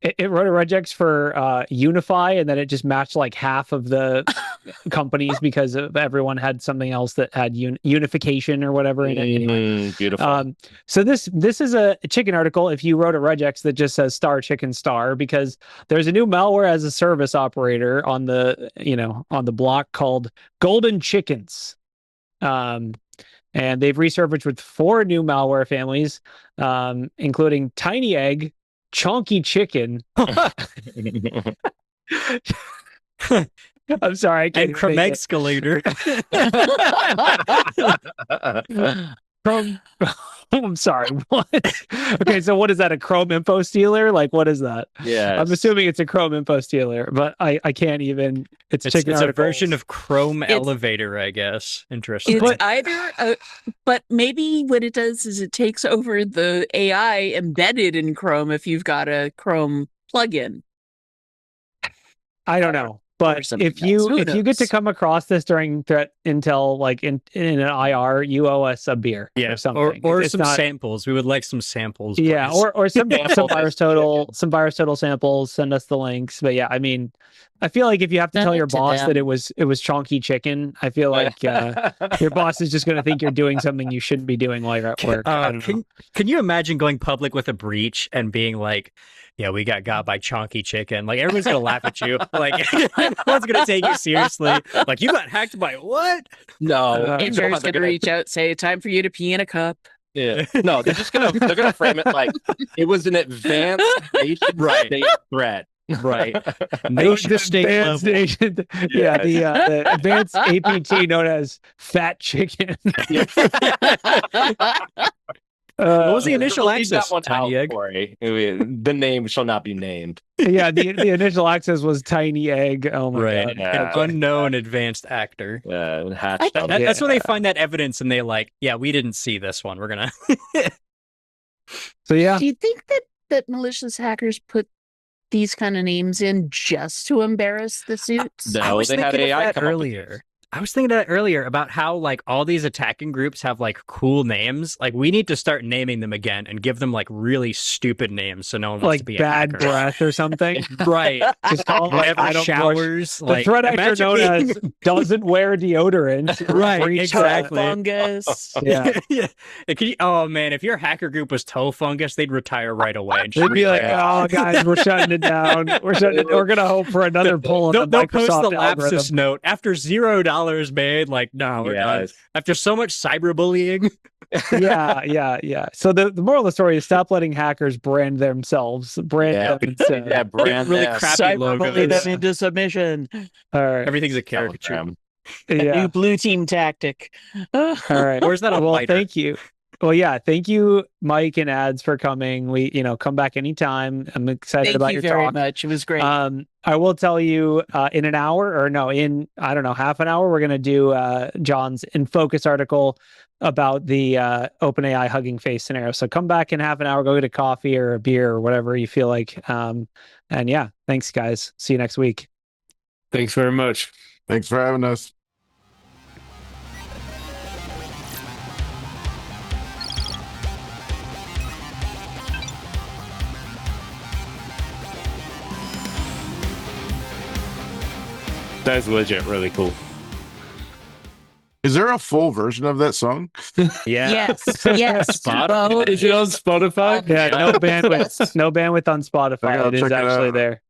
it wrote a regex for Unify, and then it just matched like half of the companies because of everyone had something else that had unification or whatever in it. Anyway. Beautiful. So this is a chicken article. If you wrote a regex that just says star chicken star, because there's a new malware as a service operator on the block called Golden Chickens. And they've resurfaced with 4 new malware families, including Tiny Egg, Chonky Chicken. I'm sorry, I can't And Chromexcalator. I'm sorry, what? Okay, so what is that, a Chrome info stealer? Like, what is that? Yeah, I'm assuming it's a Chrome info stealer, but I can't even. It's It's a version of Chrome Elevator, I guess. Interesting. It's either, but maybe what it does is it takes over the AI embedded in Chrome if you've got a Chrome plugin. I don't know. But if you get to come across this during threat intel, like in an IR, you owe us a beer or something, or some samples. We would like some samples. Yeah, please. or some virus total samples. Send us the links. But yeah, I mean, I feel like if you have to tell your boss that it was chonky chicken, I feel like your boss is just going to think you're doing something you shouldn't be doing while you're at work. Can you imagine going public with a breach and being like, yeah, we got by chonky chicken. Like, everyone's going to laugh at you. Like, everyone's going to take you seriously. Like, you got hacked by what? No. HR's going to reach out, say, time for you to pee in a cup. Yeah. No, they're gonna frame it like it was an advanced state threat. Right. Nation state level. Yeah, the advanced APT known as fat chicken. What was the initial access? That one Tiny out, Egg. Corey. The name shall not be named. Yeah, the initial access was Tiny Egg. Oh my god! An unknown advanced actor. That's when they find that evidence and they like, yeah, we didn't see this one. We're gonna. So yeah. Do you think that malicious hackers put these kind of names in just to embarrass the suits? No, they had AI come earlier. I was thinking that earlier about how like all these attacking groups have like cool names. Like we need to start naming them again and give them like really stupid names so no one wants like to be bad a hacker. breath or something. Right. Just call like Never showers. The threat actor known as doesn't wear deodorant. Right. Exactly. Fungus. Yeah. Oh man, if your hacker group was toe fungus, they'd retire right away. They'd be like, "Oh guys, we're shutting it down. We're gonna hope for another pull on the They'll post Microsoft the algorithm." Lapsus note after $0 made. Like, no, we're done. After so much cyberbullying. Yeah. So the moral of the story is stop letting hackers brand themselves. Brand them. Brand really crappy logos. Them into submission. All right. Everything's a caricature. New blue team tactic. All right. Where's that on Well, lighter? thank you. Well, yeah, thank you, Mike and Ads, for coming. We, come back anytime. I'm excited Thank about you your very talk. much. It was great. I will tell you in an hour, or no, in, I don't know, half an hour, we're going to do John's In Focus article about the OpenAI Hugging Face scenario. So come back in half an hour, go get a coffee or a beer or whatever you feel like. And yeah, thanks, guys. See you next week. Thanks very much. Thanks for having us. That's legit really cool. Is there a full version of that song? Yeah. Yes, yes. Is it on Spotify? Yeah, no bandwidth. No bandwidth on I Spotify. gotta It is check it actually out. there.